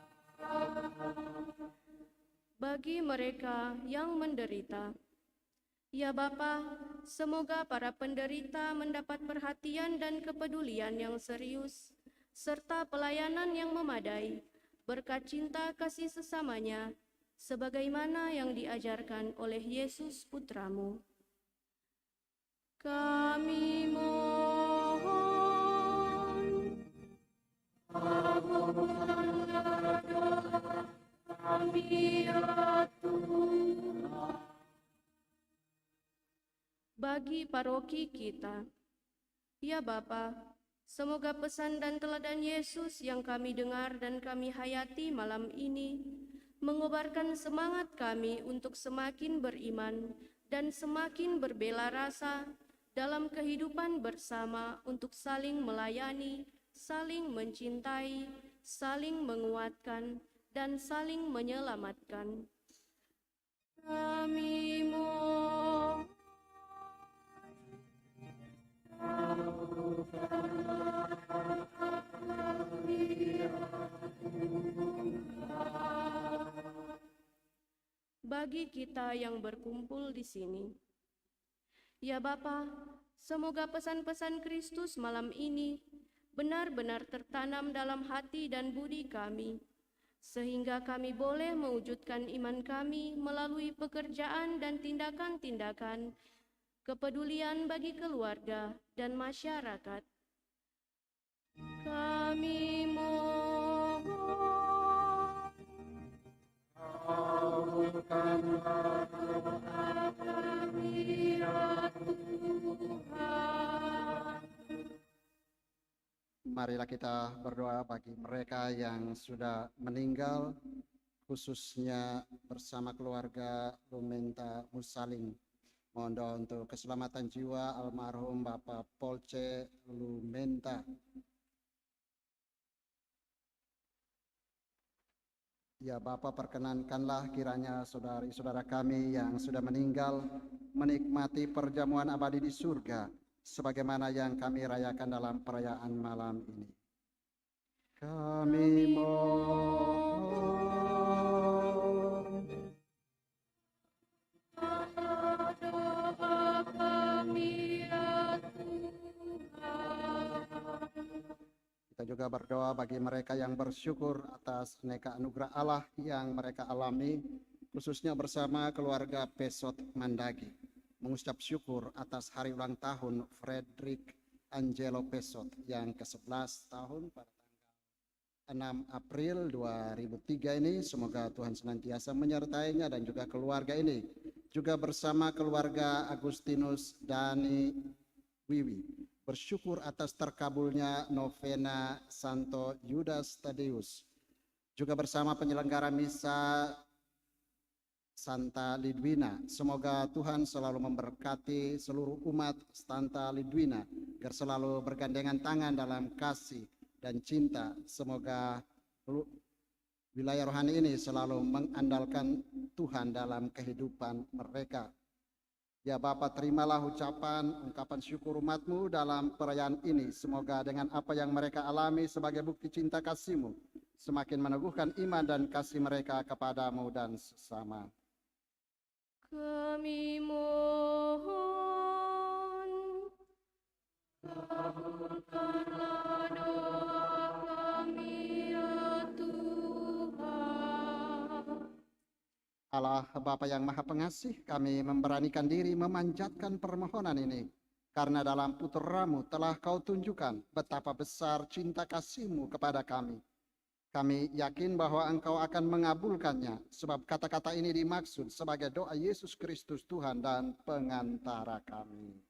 Bagi mereka yang menderita, ya Bapa, semoga para penderita mendapat perhatian dan kepedulian yang serius, serta pelayanan yang memadai, berkat cinta kasih sesamanya, sebagaimana yang diajarkan oleh Yesus Putra-Mu. Kami mohon, kabulkanlah doa kami ya Tuhan. Bagi paroki kita, ya Bapa, semoga pesan dan teladan Yesus yang kami dengar dan kami hayati malam ini mengobarkan semangat kami untuk semakin beriman dan semakin berbela rasa dalam kehidupan bersama untuk saling melayani, saling mencintai, saling menguatkan, dan saling menyelamatkan. Kami mohon, bagi kita yang berkumpul di sini, ya Bapa, semoga pesan-pesan Kristus malam ini benar-benar tertanam dalam hati dan budi kami, sehingga kami boleh mewujudkan iman kami melalui pekerjaan dan tindakan-tindakan kepedulian bagi keluarga dan masyarakat. Kami mohon, kabulkanlah doa kami ya Tuhan. Marilah kita berdoa bagi mereka yang sudah meninggal, khususnya bersama keluarga Lumenta Musaling. Mohon doa untuk keselamatan jiwa almarhum Bapak Polce Lumenta. Ya Bapak, perkenankanlah kiranya saudari-saudara kami yang sudah meninggal menikmati perjamuan abadi di surga, sebagaimana yang kami rayakan dalam perayaan malam ini. Kami mohon, doa kami ya Tuhan. kita juga berdoa bagi mereka yang bersyukur atas aneka anugerah Allah yang mereka alami, khususnya bersama keluarga Pesot Mandagi. Mengucap syukur atas hari ulang tahun Frederick Angelo Pesot yang ke-11 tahun pada tanggal 6 April 2003 ini. Semoga Tuhan senantiasa menyertainya dan juga keluarga ini. Juga bersama keluarga Agustinus Dani Wiwi. Bersyukur atas terkabulnya novena Santo Yudas Tadeus. Juga bersama penyelenggara misa Santa Lidwina. Semoga Tuhan selalu memberkati seluruh umat Santa Lidwina agar selalu bergandengan tangan dalam kasih dan cinta. Semoga wilayah rohani ini selalu mengandalkan Tuhan dalam kehidupan mereka. Ya Bapa, terimalah ungkapan syukur umat-Mu dalam perayaan ini. Semoga dengan apa yang mereka alami sebagai bukti cinta kasih-Mu, semakin meneguhkan iman dan kasih mereka kepada-Mu dan sesama. Kami mohon, kabulkanlah doa kami ya Tuhan. Allah Bapa yang Maha Pengasih, kami memberanikan diri memanjatkan permohonan ini, karena dalam putra-Mu telah Kau tunjukkan betapa besar cinta kasih-Mu kepada kami. Kami yakin bahwa Engkau akan mengabulkannya, sebab kata-kata ini dimaksud sebagai doa Yesus Kristus Tuhan dan pengantara kami.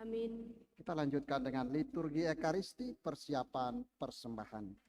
Amin. Kita lanjutkan dengan liturgi Ekaristi, persiapan persembahan.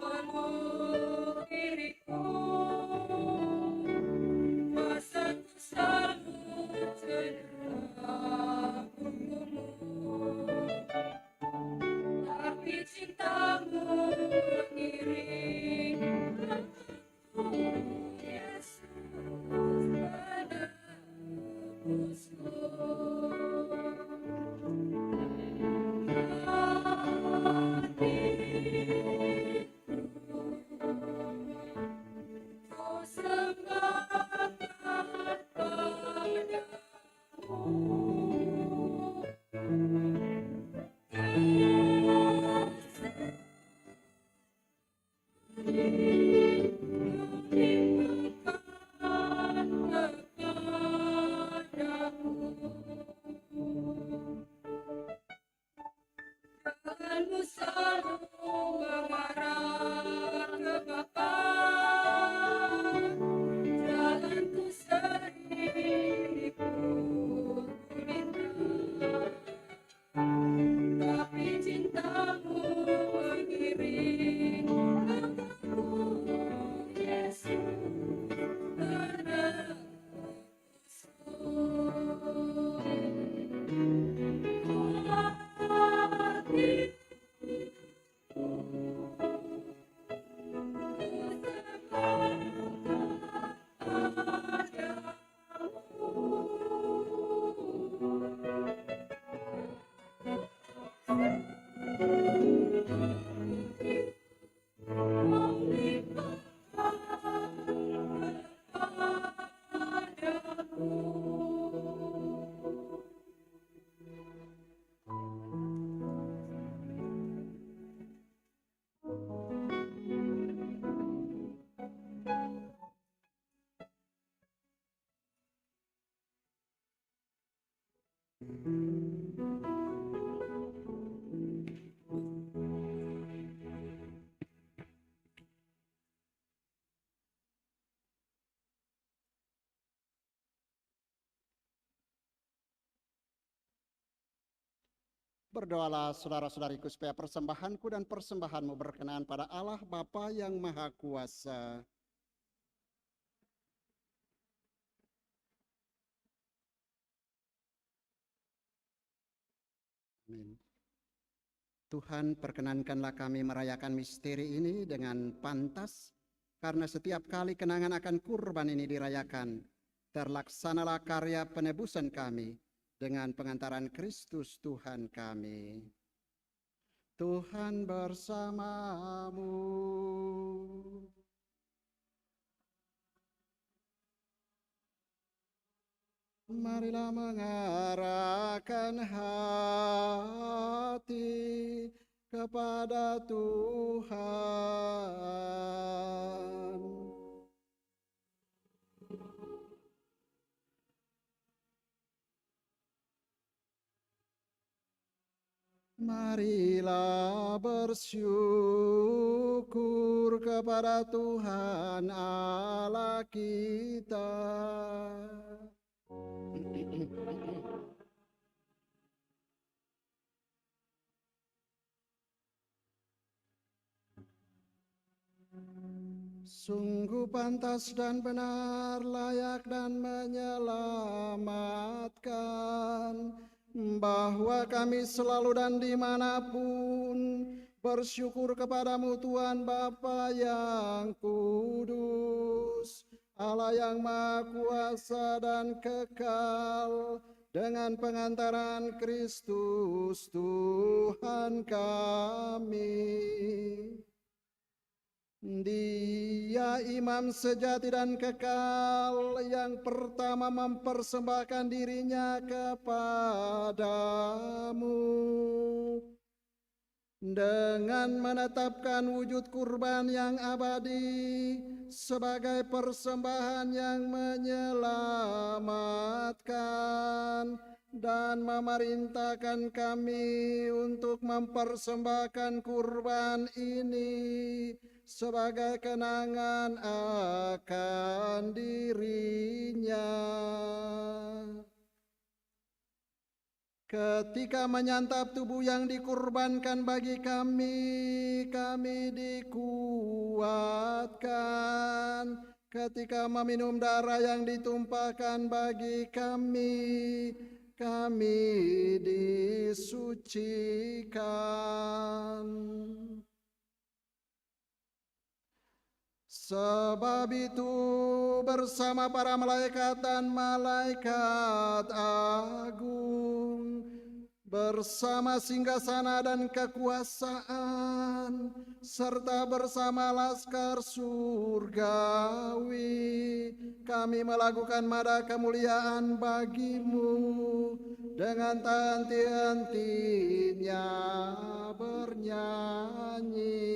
memeluk diriku, masa ku sambut cedera punggungmu, tapi cintamu mengiring langkahku, Yesus menebusku. Jalanmu selalu mengarah ke Bapa, jalanku sering kulintah, tapi cintamu mengiring langkahku, Yesus menebusku. Berdoalah saudara-saudariku supaya persembahanku dan persembahanmu berkenan pada Allah Bapa yang Maha Kuasa. Amin. Tuhan, perkenankanlah kami merayakan misteri ini dengan pantas, karena setiap kali kenangan akan kurban ini dirayakan, terlaksanalah karya penebusan kami dengan pengantaran Kristus Tuhan kami. Tuhan bersamamu. Marilah mengarahkan hati kepada Tuhan. Marilah bersyukur kepada Tuhan Allah kita. Sungguh pantas dan benar, layak dan menyelamatkan, bahwa kami selalu dan dimanapun bersyukur kepadamu Tuhan Bapa yang kudus, Allah yang Maha Kuasa dan kekal, dengan pengantaran Kristus Tuhan kami. Dia imam sejati dan kekal yang pertama mempersembahkan dirinya kepadamu dengan menetapkan wujud kurban yang abadi sebagai persembahan yang menyelamatkan, dan memerintahkan kami untuk mempersembahkan kurban ini sebagai kenangan akan dirinya. Ketika menyantap tubuh yang dikurbankan bagi kami, kami dikuatkan. Ketika meminum darah yang ditumpahkan bagi kami, kami disucikan. Sebab itu bersama para malaikat dan malaikat agung, bersama singgasana dan kekuasaan, serta bersama laskar surgawi, kami melakukan nada kemuliaan bagimu dengan henti-hentinya bernyanyi.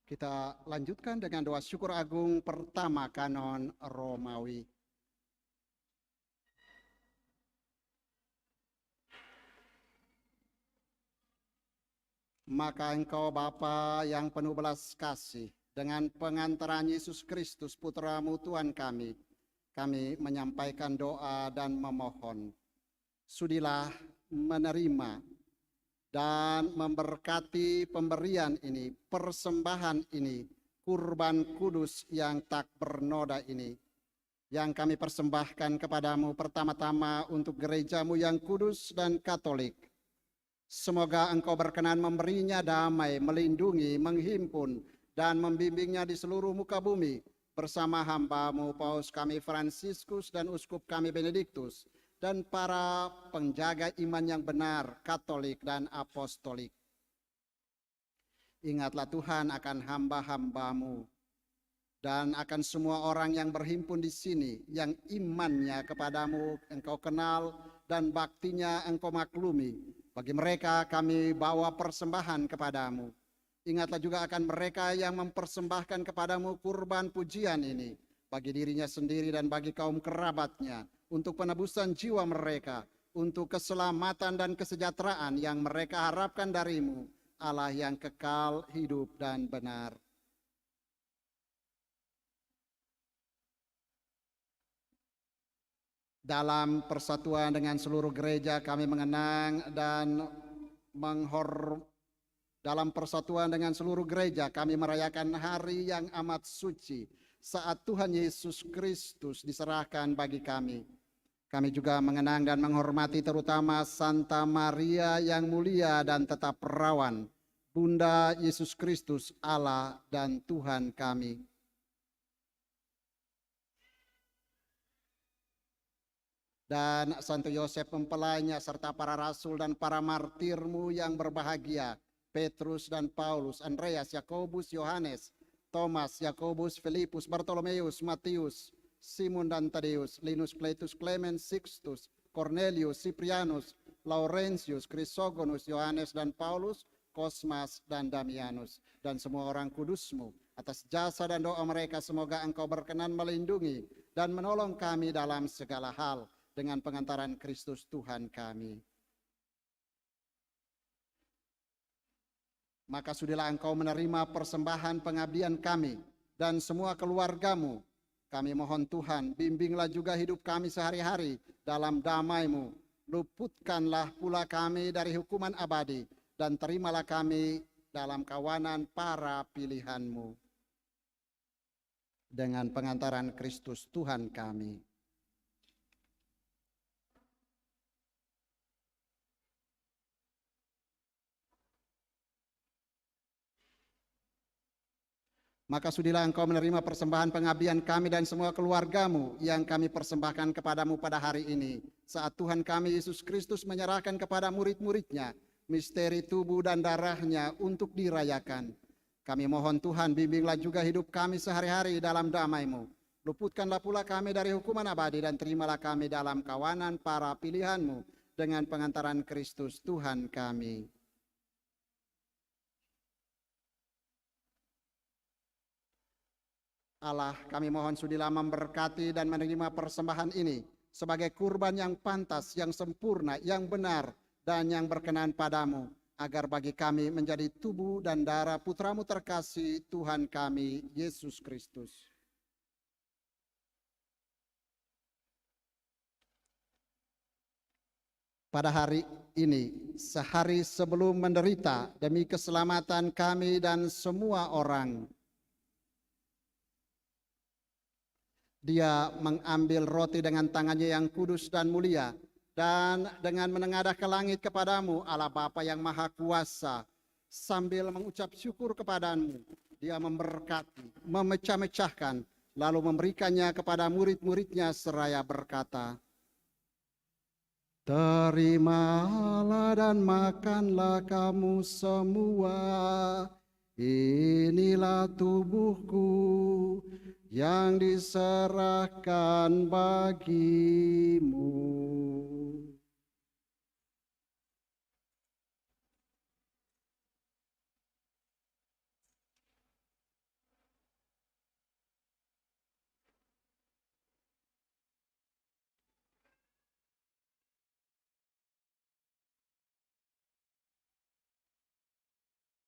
Kita lanjutkan dengan doa syukur agung pertama kanon Romawi. Maka Engkau Bapa yang penuh belas kasih, dengan pengantaran Yesus Kristus Putra-Mu Tuhan kami menyampaikan doa dan memohon. Sudilah menerima dan memberkati pemberian ini, persembahan ini, kurban kudus yang tak bernoda ini, yang kami persembahkan kepadamu pertama-tama untuk gerejamu yang kudus dan katolik. Semoga Engkau berkenan memberinya damai, melindungi, menghimpun, dan membimbingnya di seluruh muka bumi, bersama hamba-Mu Paus kami Fransiskus dan Uskup kami Benediktus, dan para penjaga iman yang benar, katolik dan apostolik. Ingatlah Tuhan akan hamba-hamba-Mu dan akan semua orang yang berhimpun di sini, yang imannya kepadamu Engkau kenal dan baktinya Engkau maklumi. Bagi mereka kami bawa persembahan kepadamu. Ingatlah juga akan mereka yang mempersembahkan kepadamu kurban pujian ini, bagi dirinya sendiri dan bagi kaum kerabatnya, untuk penebusan jiwa mereka, untuk keselamatan dan kesejahteraan yang mereka harapkan darimu, Allah yang kekal, hidup dan benar. Dalam persatuan dengan seluruh gereja kami mengenang dan dalam persatuan dengan seluruh gereja kami merayakan hari yang amat suci saat Tuhan Yesus Kristus diserahkan bagi kami. Kami juga mengenang dan menghormati terutama Santa Maria yang mulia dan tetap perawan, Bunda Yesus Kristus Allah dan Tuhan kami. dan Santo Yosef mempelainya, serta para rasul dan para martirmu yang berbahagia, Petrus dan Paulus, Andreas, Yakobus, Yohanes, Thomas, Yakobus, Filipus, Bartolomeus, Matius, Simon dan Tadeus, Linus, Cletus, Clemens, Sixtus, Cornelius, Cyprianus, Laurentius, Chrysogonus, Yohanes dan Paulus, Kosmas dan Damianus, dan semua orang kudusmu. Atas jasa dan doa mereka semoga engkau berkenan melindungi dan menolong kami dalam segala hal dengan pengantaran Kristus Tuhan kami. Maka sudilah engkau menerima persembahan pengabdian kami dan semua keluargamu. Kami mohon Tuhan, bimbinglah juga hidup kami sehari-hari dalam damai-Mu. Luputkanlah pula kami dari hukuman abadi, dan terimalah kami dalam kawanan para pilihan-Mu. Dengan pengantaran Kristus Tuhan kami. Maka sudilah engkau menerima persembahan pengabdian kami dan semua keluargamu yang kami persembahkan kepadamu pada hari ini. Saat Tuhan kami Yesus Kristus menyerahkan kepada murid-muridnya misteri tubuh dan darahnya untuk dirayakan. Kami mohon Tuhan, bimbinglah juga hidup kami sehari-hari dalam damai-Mu. Luputkanlah pula kami dari hukuman abadi dan terimalah kami dalam kawanan para pilihan-Mu dengan pengantaran Kristus Tuhan kami. Allah, kami mohon sudilah memberkati dan menerima persembahan ini sebagai kurban yang pantas, yang sempurna, yang benar, dan yang berkenan padamu, agar bagi kami menjadi tubuh dan darah Putramu terkasih, Tuhan kami, Yesus Kristus. Pada hari ini, sehari sebelum menderita demi keselamatan kami dan semua orang, Dia mengambil roti dengan tangannya yang kudus dan mulia, dan dengan menengadah ke langit kepadamu, Allah Bapa yang Maha Kuasa, sambil mengucap syukur kepadamu, Dia memberkati, memecah-mecahkan, lalu memberikannya kepada murid-muridnya seraya berkata, terimalah dan makanlah kamu semua, inilah tubuhku yang diserahkan bagimu.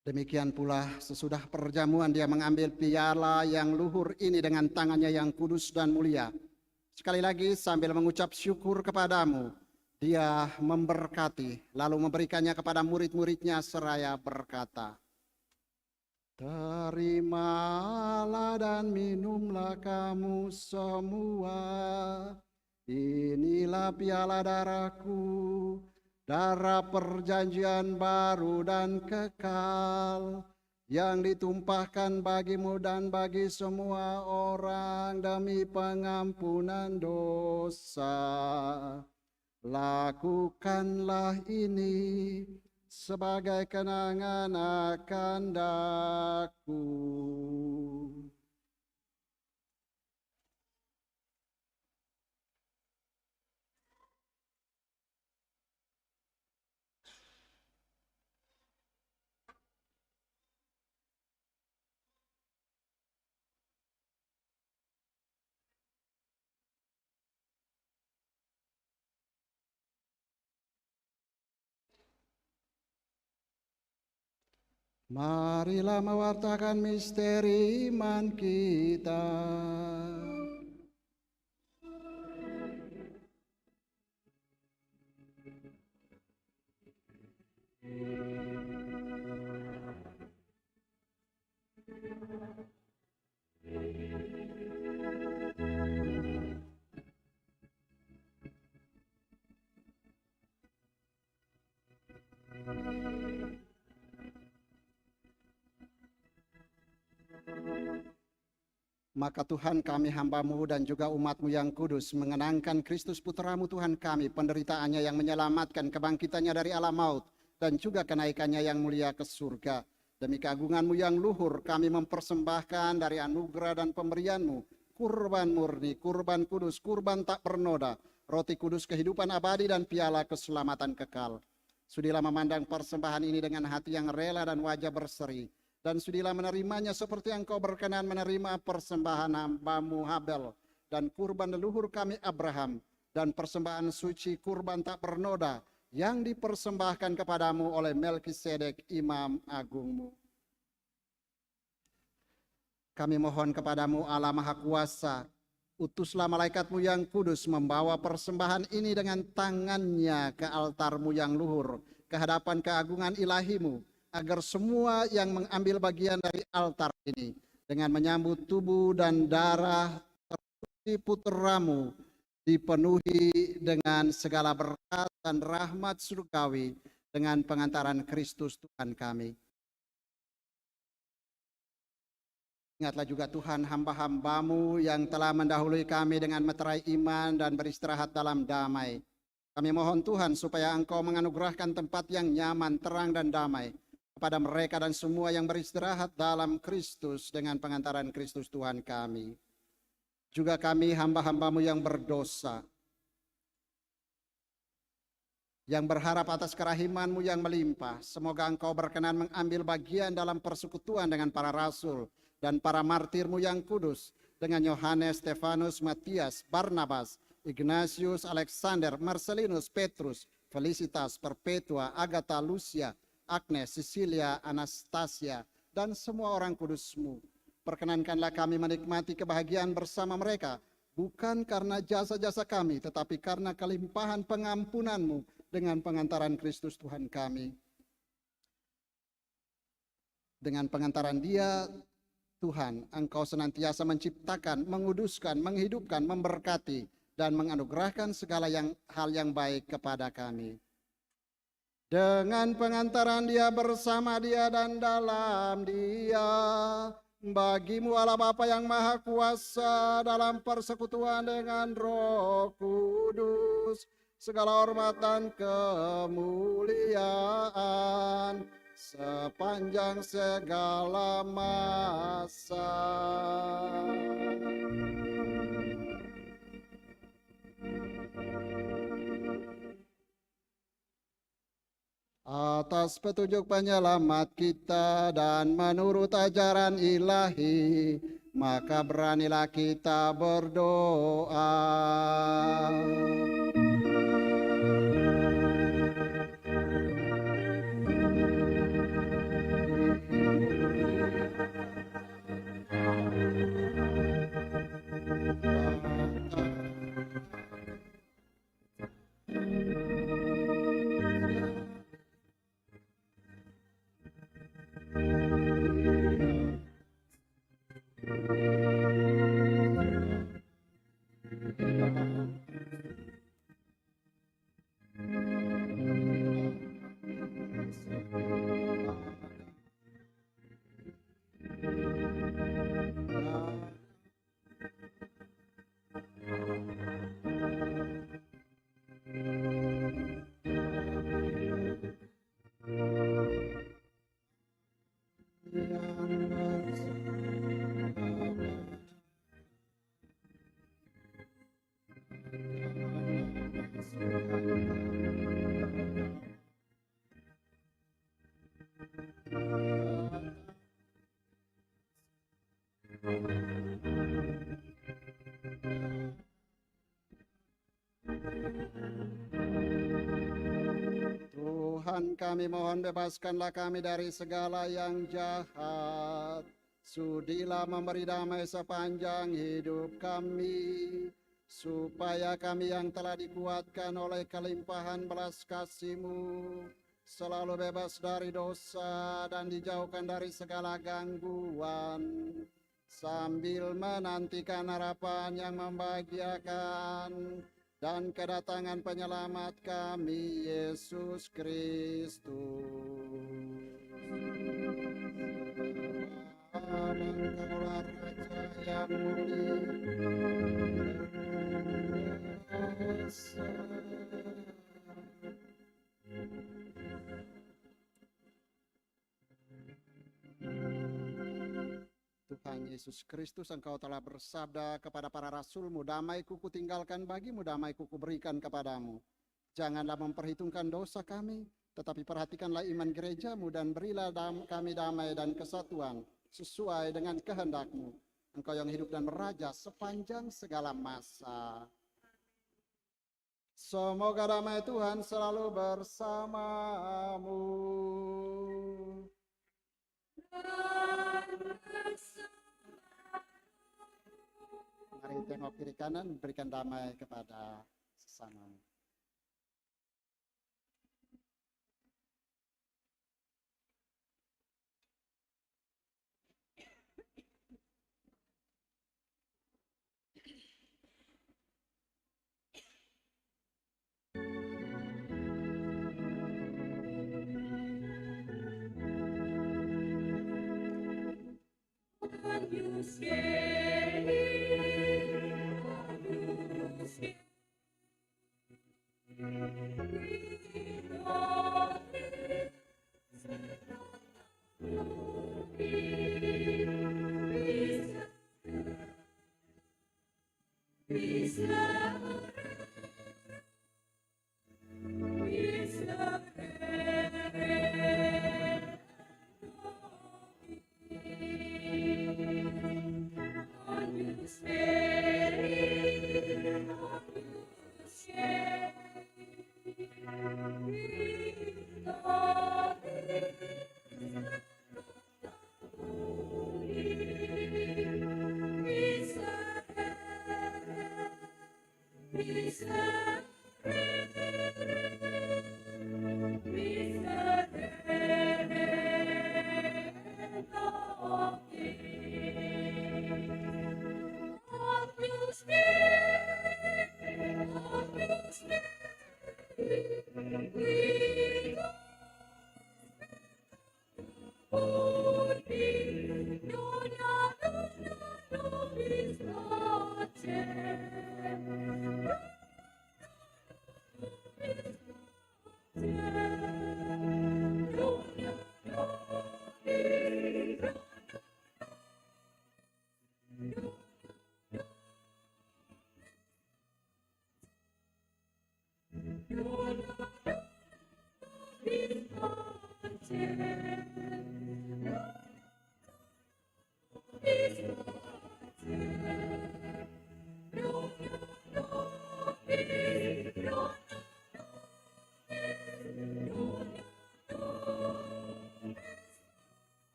Demikian pula sesudah perjamuan dia mengambil piala yang luhur ini dengan tangannya yang kudus dan mulia. Sekali lagi sambil mengucap syukur kepadamu, dia memberkati, lalu memberikannya kepada murid-muridnya seraya berkata, terimalah dan minumlah kamu semua, inilah piala darahku, darah perjanjian baru dan kekal yang ditumpahkan bagimu dan bagi semua orang demi pengampunan dosa. Lakukanlah ini sebagai kenangan akan daku. Marilah mewartakan misteri iman kita. Maka Tuhan kami hamba-Mu dan juga umat-Mu yang kudus mengenangkan Kristus Putra-Mu Tuhan kami, penderitaannya yang menyelamatkan, kebangkitannya dari alam maut, dan juga kenaikannya yang mulia ke surga. Demi keagungan-Mu yang luhur, kami mempersembahkan dari anugerah dan pemberian-Mu, kurban murni, kurban kudus, kurban tak bernoda, roti kudus kehidupan abadi dan piala keselamatan kekal. Sudilah memandang persembahan ini dengan hati yang rela dan wajah berseri, dan sudilah menerimanya seperti Engkau berkenan menerima persembahan hamba-Mu Habel dan kurban leluhur kami Abraham, dan persembahan suci kurban tak bernoda yang dipersembahkan kepadamu oleh Melkisedek Imam Agungmu. Kami mohon kepadamu Allah Maha Kuasa, utuslah malaikat-Mu yang kudus membawa persembahan ini dengan tangannya ke altar-Mu yang luhur, ke hadapan keagungan ilahi-Mu, agar semua yang mengambil bagian dari altar ini dengan menyambut tubuh dan darah Putra-Mu dipenuhi dengan segala berkat dan rahmat surgawi dengan pengantaran Kristus Tuhan kami. Ingatlah juga Tuhan hamba-hamba-Mu yang telah mendahului kami dengan meterai iman dan beristirahat dalam damai. Kami mohon Tuhan supaya Engkau menganugerahkan tempat yang nyaman, terang dan damai kepada mereka dan semua yang beristirahat dalam Kristus dengan pengantaran Kristus Tuhan kami. Juga kami hamba-hamba-Mu yang berdosa, yang berharap atas kerahiman-Mu yang melimpah, semoga Engkau berkenan mengambil bagian dalam persekutuan dengan para rasul dan para martir-Mu yang kudus, dengan Yohanes, Stefanus, Matias, Barnabas, Ignatius, Alexander, Marcelinus, Petrus, Felicitas, Perpetua, Agatha, Lucia, Agnes, Cecilia, Anastasia, dan semua orang kudus-Mu. Perkenankanlah kami menikmati kebahagiaan bersama mereka, bukan karena jasa-jasa kami, tetapi karena kelimpahan pengampunan-Mu dengan pengantaran Kristus Tuhan kami. Dengan pengantaran Dia, Tuhan, Engkau senantiasa menciptakan, menguduskan, menghidupkan, memberkati, dan menganugerahkan segala hal yang baik kepada kami. Dengan pengantaran Dia, bersama Dia, dan dalam Dia, bagi-Mu Allah Bapa yang Maha Kuasa, dalam persekutuan dengan Roh Kudus, segala hormat dan kemuliaan sepanjang segala masa. Atas petunjuk penyelamat kita dan menurut ajaran ilahi, maka beranilah kita berdoa. Tuhan, kami mohon bebaskanlah kami dari segala yang jahat. Sudilah memberi damai sepanjang hidup kami, supaya kami yang telah dikuatkan oleh kelimpahan belas kasih-Mu selalu bebas dari dosa dan dijauhkan dari segala gangguan, sambil menantikan harapan yang membahagiakan dan kedatangan penyelamat kami, Yesus Kristus. Engkaulah Raja yang berkuasa. Tuhan Yesus Kristus, Engkau telah bersabda kepada para rasul-Mu, damai-Ku kutinggalkan bagimu, damai-Ku kuberikan kepadamu. Janganlah memperhitungkan dosa kami, tetapi perhatikanlah iman gereja-Mu dan berilah kami damai dan kesatuan sesuai dengan kehendak-Mu. Engkau yang hidup dan meraja sepanjang segala masa. Semoga damai Tuhan selalu bersamamu. Mari tengok kiri kanan, berikan damai kepada sesama.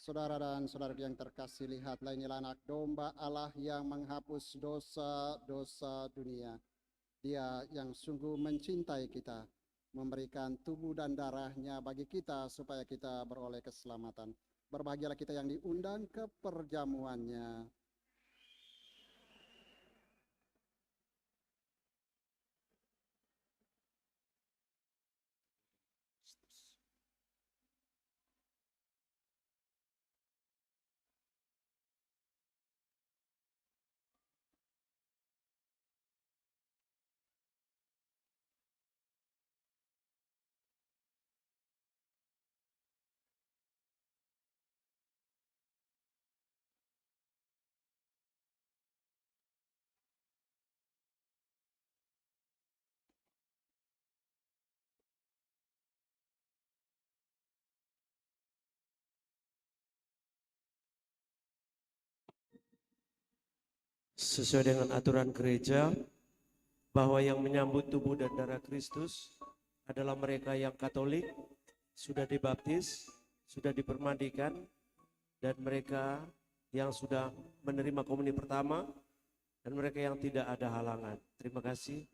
Saudara dan saudara yang terkasih, lihatlah inilah anak domba Allah yang menghapus dosa-dosa dunia. Dia yang sungguh mencintai kita, memberikan tubuh dan darahnya bagi kita supaya kita beroleh keselamatan. Berbahagialah kita yang diundang ke perjamuannya. Sesuai dengan aturan gereja, bahwa yang menyambut tubuh dan darah Kristus adalah mereka yang Katolik, sudah dibaptis, sudah dipermandikan, dan mereka yang sudah menerima komuni pertama, dan mereka yang tidak ada halangan. Terima kasih.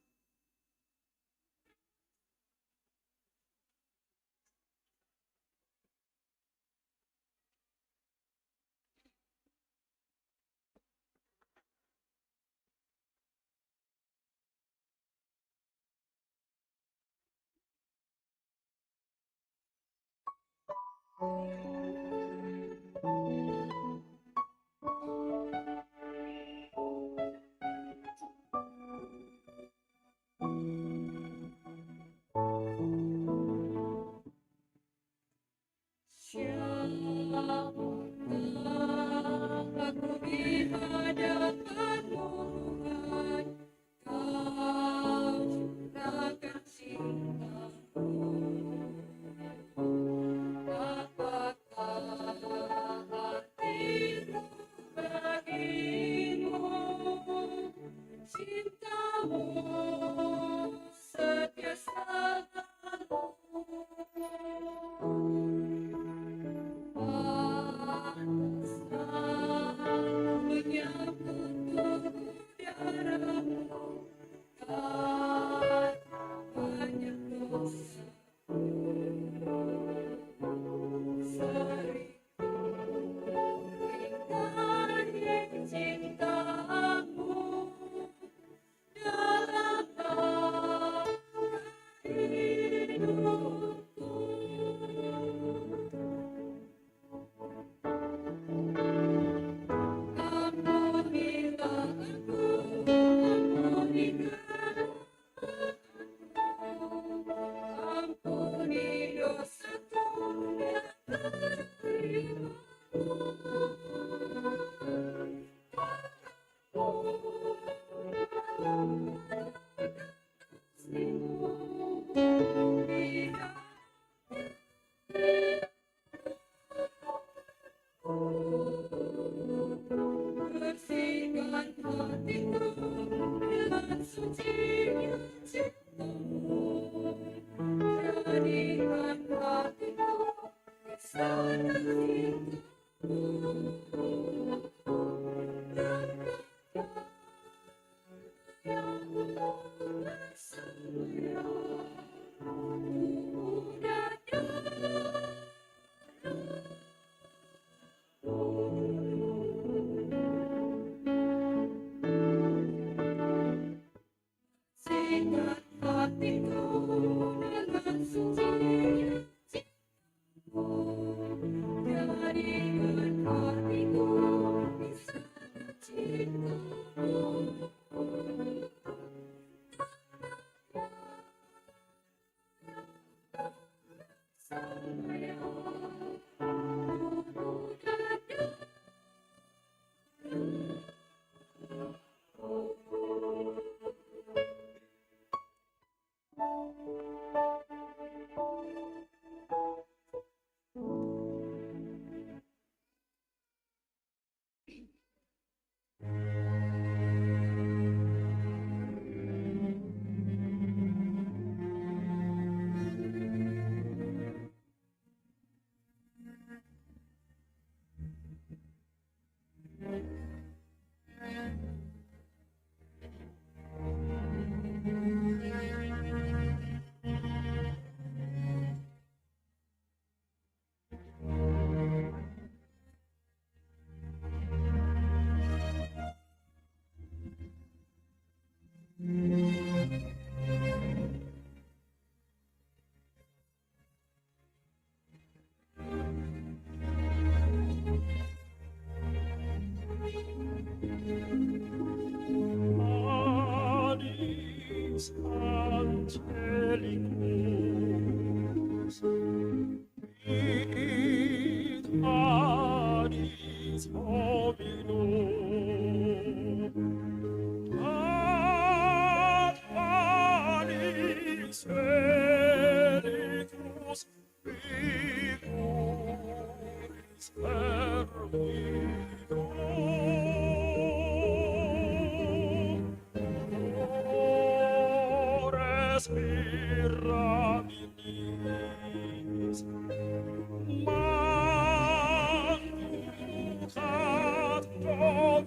Manducat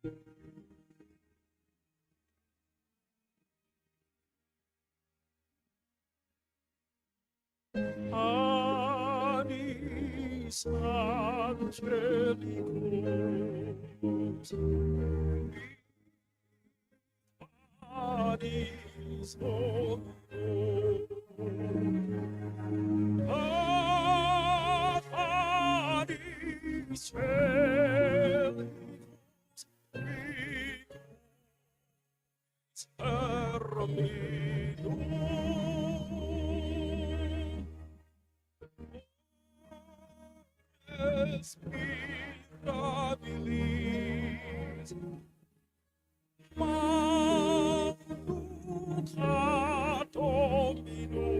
Anis Angelicus, Anis Anis Celicus, Terminum Respirabilis Manucat Dominum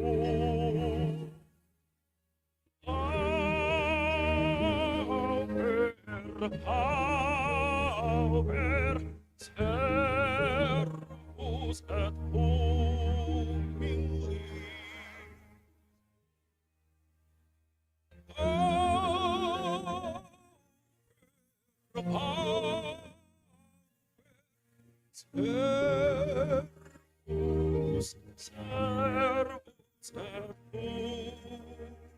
Auper servus et humili servus et humilis.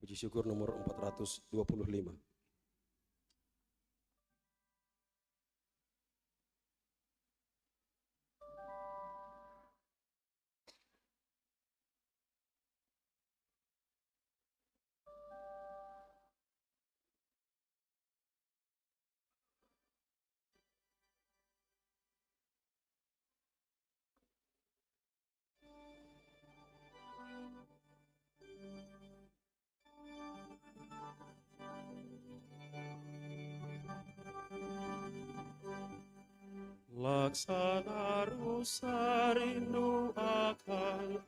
Puji syukur nomor 425. Laksana rusa rindu akan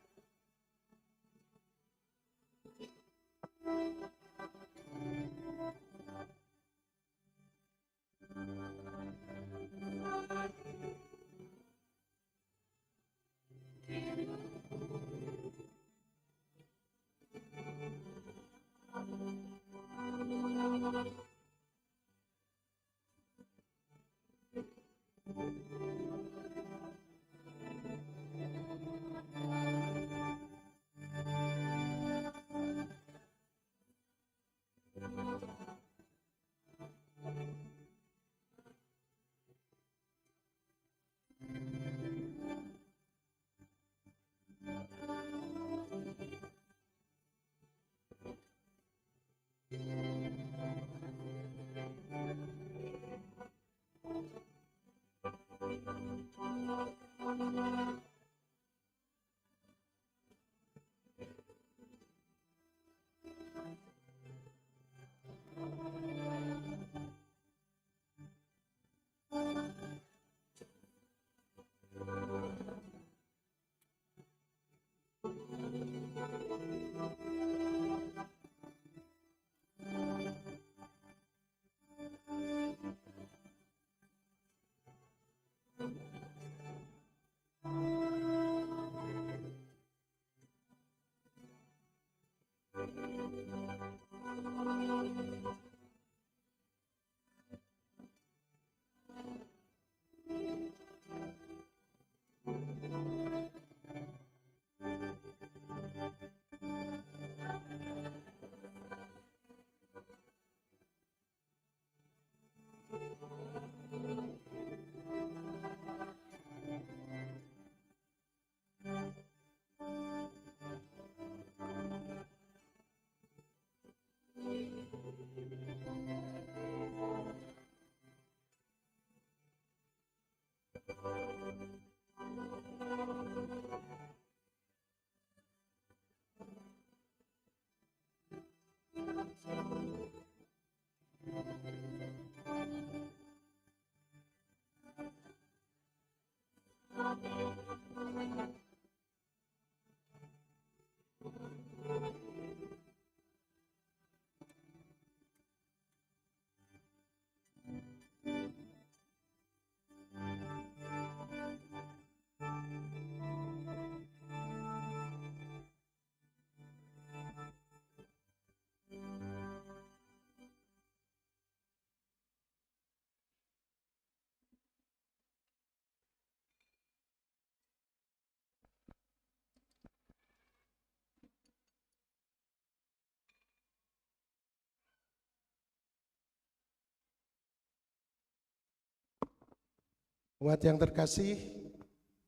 Umat yang terkasih,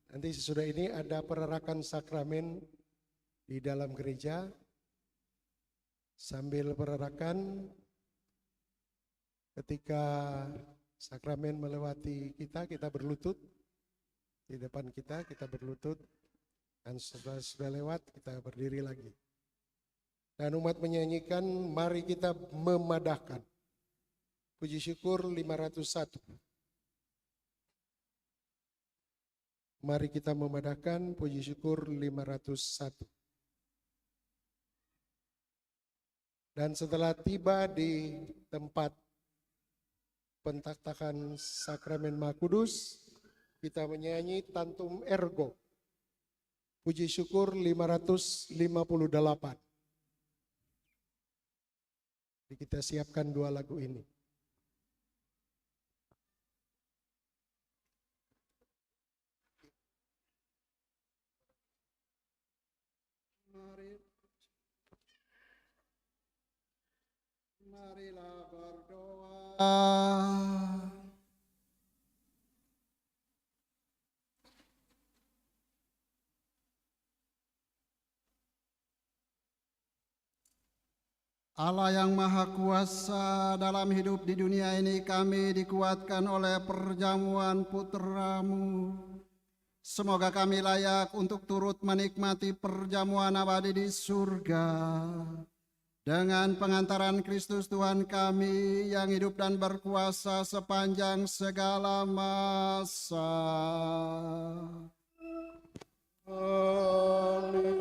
nanti sesudah ini ada perarakan sakramen di dalam gereja. Sambil perarakan, ketika sakramen melewati kita, kita berlutut. Di depan kita berlutut. Dan sudah lewat, kita berdiri lagi. Dan umat menyanyikan, mari kita memadahkan. Puji syukur 501. Mari kita memadahkan puji syukur 501. Dan setelah tiba di tempat pentaktakan sakramen Maha Kudus, kita menyanyi Tantum Ergo. Puji syukur 558. Jadi kita siapkan dua lagu ini. Marilah berdoa. Allah yang Maha Kuasa, dalam hidup di dunia ini kami dikuatkan oleh perjamuan putra-Mu. Semoga kami layak untuk turut menikmati perjamuan abadi di surga. Dengan pengantaran Kristus Tuhan kami yang hidup dan berkuasa sepanjang segala masa. Amin.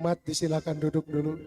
Umat disilakan duduk dulu.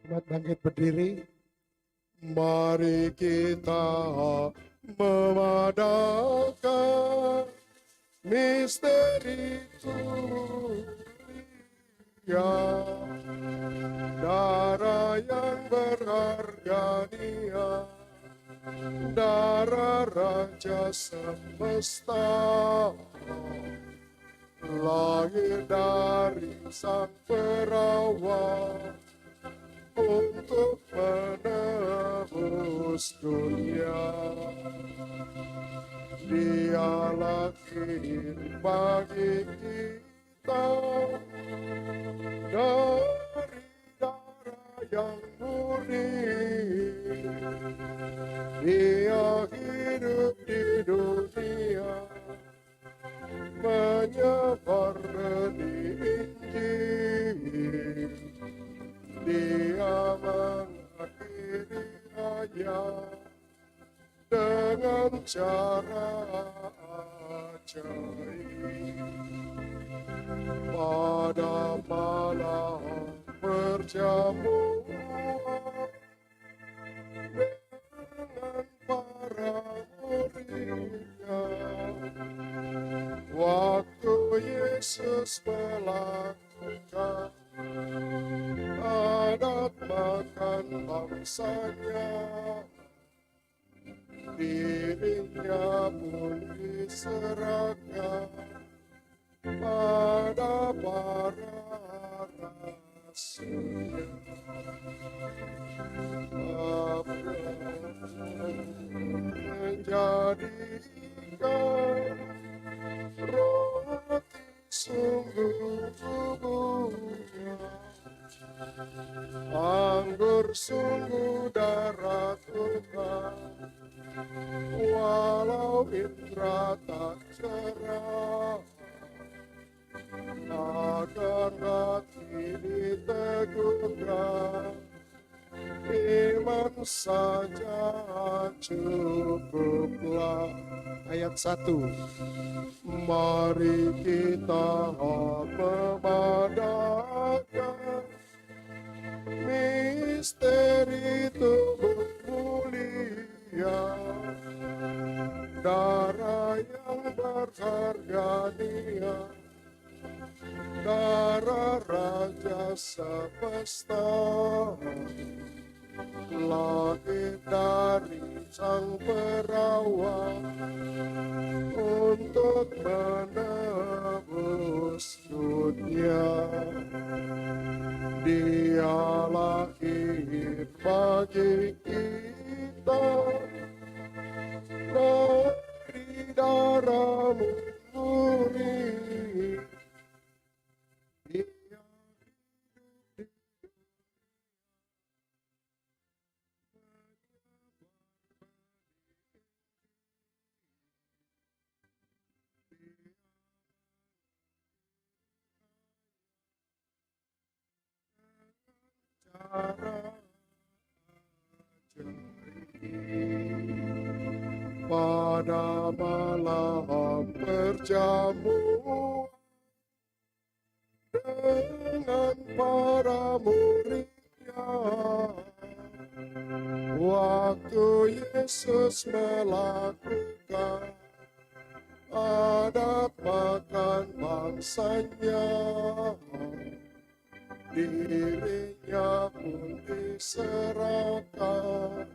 Umat bangkit berdiri. Mari kita memadamkan misteri Tuhan, darah yang berharga Dia, darah Raja semesta, lahir dari Sang Perawat untuk menebus dunia. Dia lahir bagi kita dari darah yang murni. Dia hidup di dunia, menyebar benih Injil. Dia mengakhiri hayat dengan cara ajaib. Pada malam perjamuan dengan para muridnya, waktu Yesus melakukan adat makan bangsanya, dirinya pun diserahkan pada para rasulnya. Menjadikan roti sungguh tubuhnya, anggur sungguh darah Tuhan, saja cukuplah. Ayat 1. Mari kita memadakan misteri tubuh mulia, darah yang berharga Dia, darah Raja semesta, lahir dari Sang Perawat untuk menebus dunia. Dia lahir bagi kita dari darah-Mu murni. Dia pada malam perjamuan dengan para muridnya, waktu Yesus melakukan adat makan bangsanya, dirinya pun diserahkan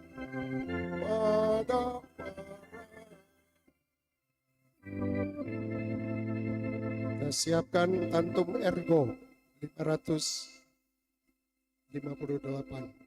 pada kita siapkan Tantum Ergo 558.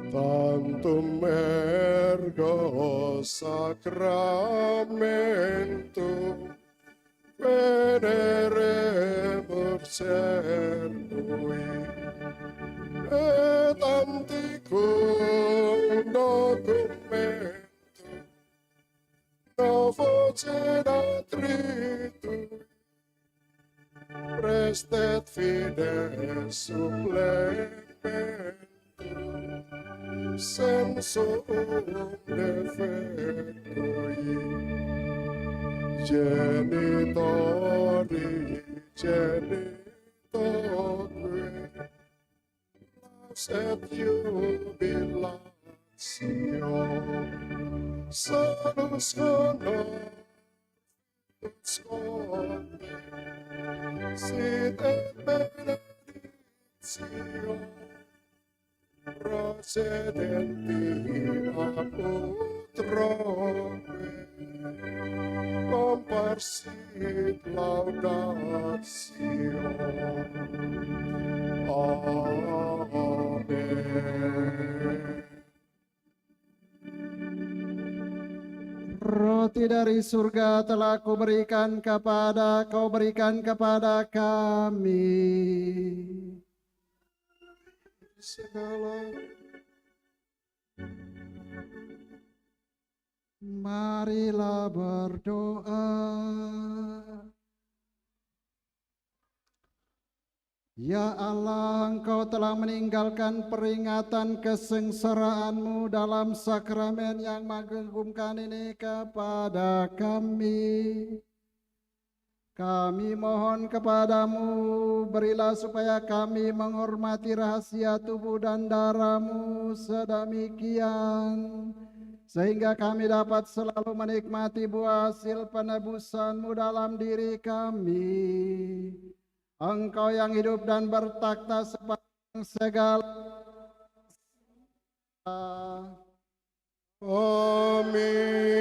Tantum ergo sacramentum veneremur cernui et antiquum documentum novo cedatritui prestet fides supplementum sensum defectui genitori genitoque et jubilatio salus honor scote sit et benedictio procedenti apotrope comparsit laudatio. Amen. Roti dari surga telah kau berikan kepada kami. Segala marilah berdoa. Ya Allah, Engkau telah meninggalkan peringatan kesengsaraanmu dalam sakramen yang mengagumkan ini kepada kami. Kami mohon kepadamu, berilah supaya kami menghormati rahasia tubuh dan darah-Mu sedemikian, sehingga kami dapat selalu menikmati buah hasil penebusan-Mu dalam diri kami. Engkau yang hidup dan bertakhta sepanjang segala. Amin.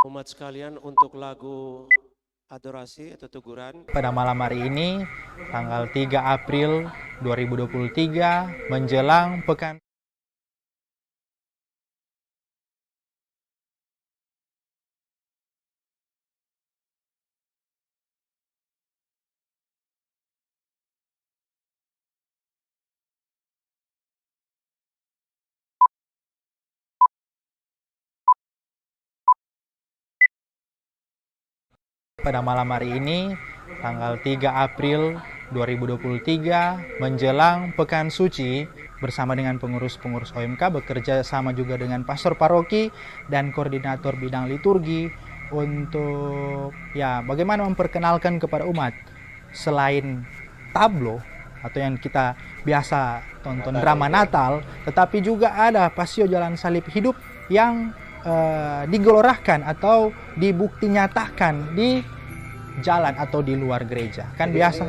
Umat sekalian, untuk lagu adorasi atau teguran Pada malam hari ini, tanggal 3 April 2023, menjelang pekan pada malam hari ini, tanggal 3 April 2023, menjelang Pekan Suci, bersama dengan pengurus-pengurus OMK, bekerja sama juga dengan pastor paroki dan koordinator bidang liturgi untuk bagaimana memperkenalkan kepada umat selain tablo atau yang kita biasa tonton drama Natal, tetapi juga ada Pasio Jalan Salib Hidup yang digelorahkan atau dibukti nyatakan di jalan atau di luar gereja. Kan jadi biasa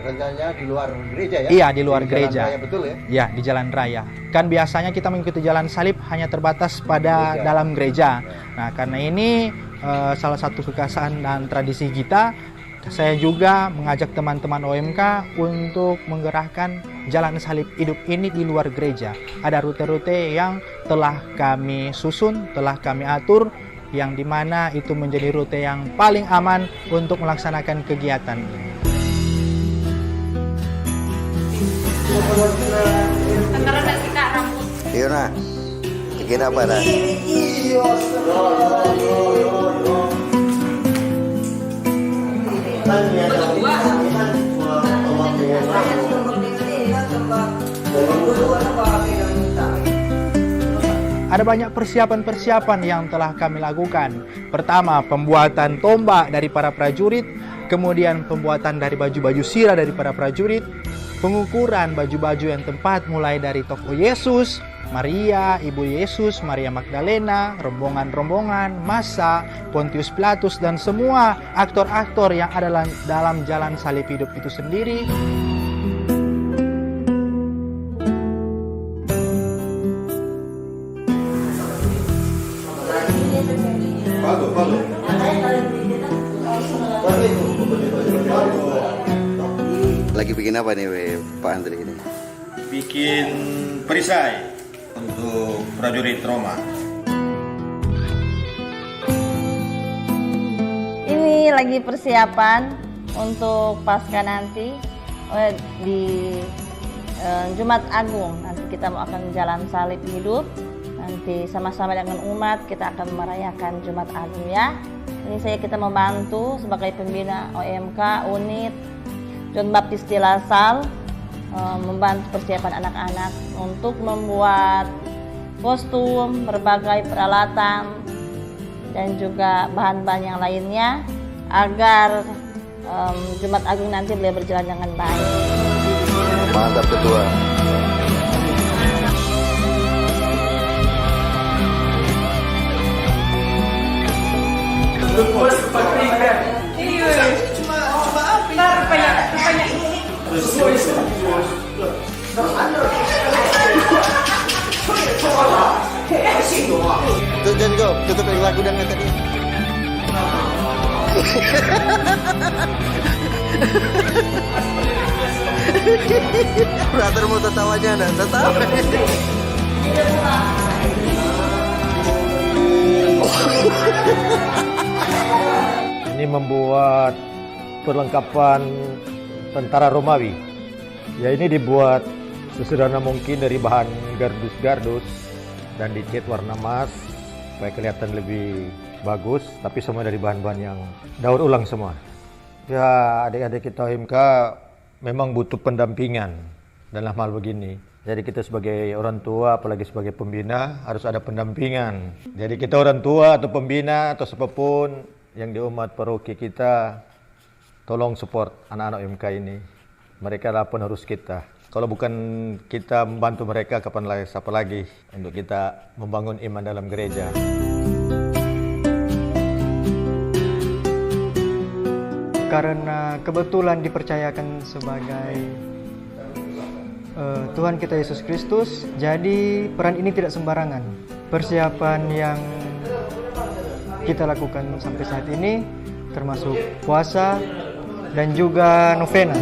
rencananya di luar gereja ya? Iya, di luar gereja. Jalan raya, betul ya? Iya, di jalan raya. Kan biasanya kita mengikuti jalan salib hanya terbatas pada dalam gereja. Nah, karena ini salah satu kekasaan dan tradisi kita, saya juga mengajak teman-teman OMK untuk menggerakkan jalan salib hidup ini di luar gereja. Ada rute-rute yang telah kami susun, telah kami atur, yang dimana itu menjadi rute yang paling aman untuk melaksanakan kegiatan ini. Antara nasi kak rambut. Iya nak, bikin apa nak? Ada banyak persiapan-persiapan yang telah kami lakukan. Pertama, pembuatan tombak dari para prajurit, kemudian pembuatan dari baju-baju sirah dari para prajurit, pengukuran baju-baju yang tepat mulai dari tokoh Yesus, Maria, Ibu Yesus, Maria Magdalena, rombongan-rombongan, massa, Pontius Pilatus, dan semua aktor-aktor yang ada dalam jalan salib hidup itu sendiri. Lagi bikin apa nih Pak Andri ini? Bikin perisai untuk prajurit Roma. Ini lagi persiapan untuk Paskah nanti di Jumat Agung. Nanti kita akan jalan salib hidup. Nanti sama-sama dengan umat kita akan merayakan Jumat Agung ya. Ini kita membantu sebagai pembina OMK unit John Baptist di Lasal, membantu persiapan anak-anak untuk membuat kostum, berbagai peralatan, dan juga bahan-bahan yang lainnya agar Jumat Agung nanti boleh berjalan dengan baik. Mantap Ketua. Tutup yang lagu dan tadi. Brother mau tertawanya ada, tertawa. Ini membuat perlengkapan tentara Romawi. Ya, ini dibuat sesederhana mungkin dari bahan gardus-gardus dan dicat warna emas supaya kelihatan lebih bagus, tapi semua dari bahan-bahan yang daur ulang semua. Ya, adik-adik kita OMK memang butuh pendampingan dalam hal begini. Jadi kita sebagai orang tua, apalagi sebagai pembina, harus ada pendampingan. Jadi kita orang tua atau pembina atau siapapun yang di umat paroki kita, tolong support anak-anak OMK ini. Mereka adalah penerus kita. Kalau bukan kita membantu mereka, kapan lagi, siapa lagi untuk kita membangun iman dalam gereja. Karena kebetulan dipercayakan sebagai Tuhan kita Yesus Kristus, jadi peran ini tidak sembarangan. Persiapan yang kita lakukan sampai saat ini, termasuk puasa dan juga novena.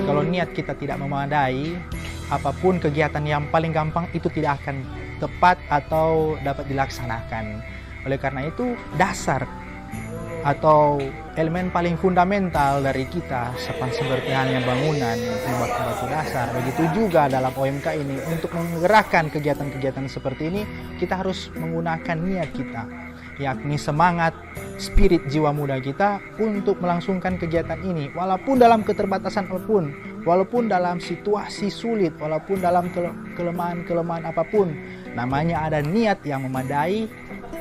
Kalau niat kita tidak memadai, apapun kegiatan yang paling gampang itu tidak akan tepat atau dapat dilaksanakan. Oleh karena itu, dasar atau elemen paling fundamental dari kita seperti halnya bangunan, batu dasar. Begitu juga dalam OMK ini, untuk menggerakkan kegiatan-kegiatan seperti ini, kita harus menggunakan niat kita, yakni semangat, spirit jiwa muda kita untuk melangsungkan kegiatan ini, walaupun dalam keterbatasan apapun, walaupun dalam situasi sulit, walaupun dalam kelemahan-kelemahan apapun. Namanya ada niat yang memadai,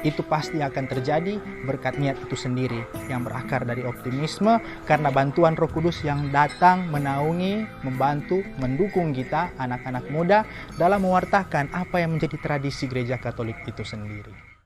itu pasti akan terjadi berkat niat itu sendiri yang berakar dari optimisme, karena bantuan Roh Kudus yang datang menaungi, membantu, mendukung kita anak-anak muda dalam mewartakan apa yang menjadi tradisi Gereja Katolik itu sendiri.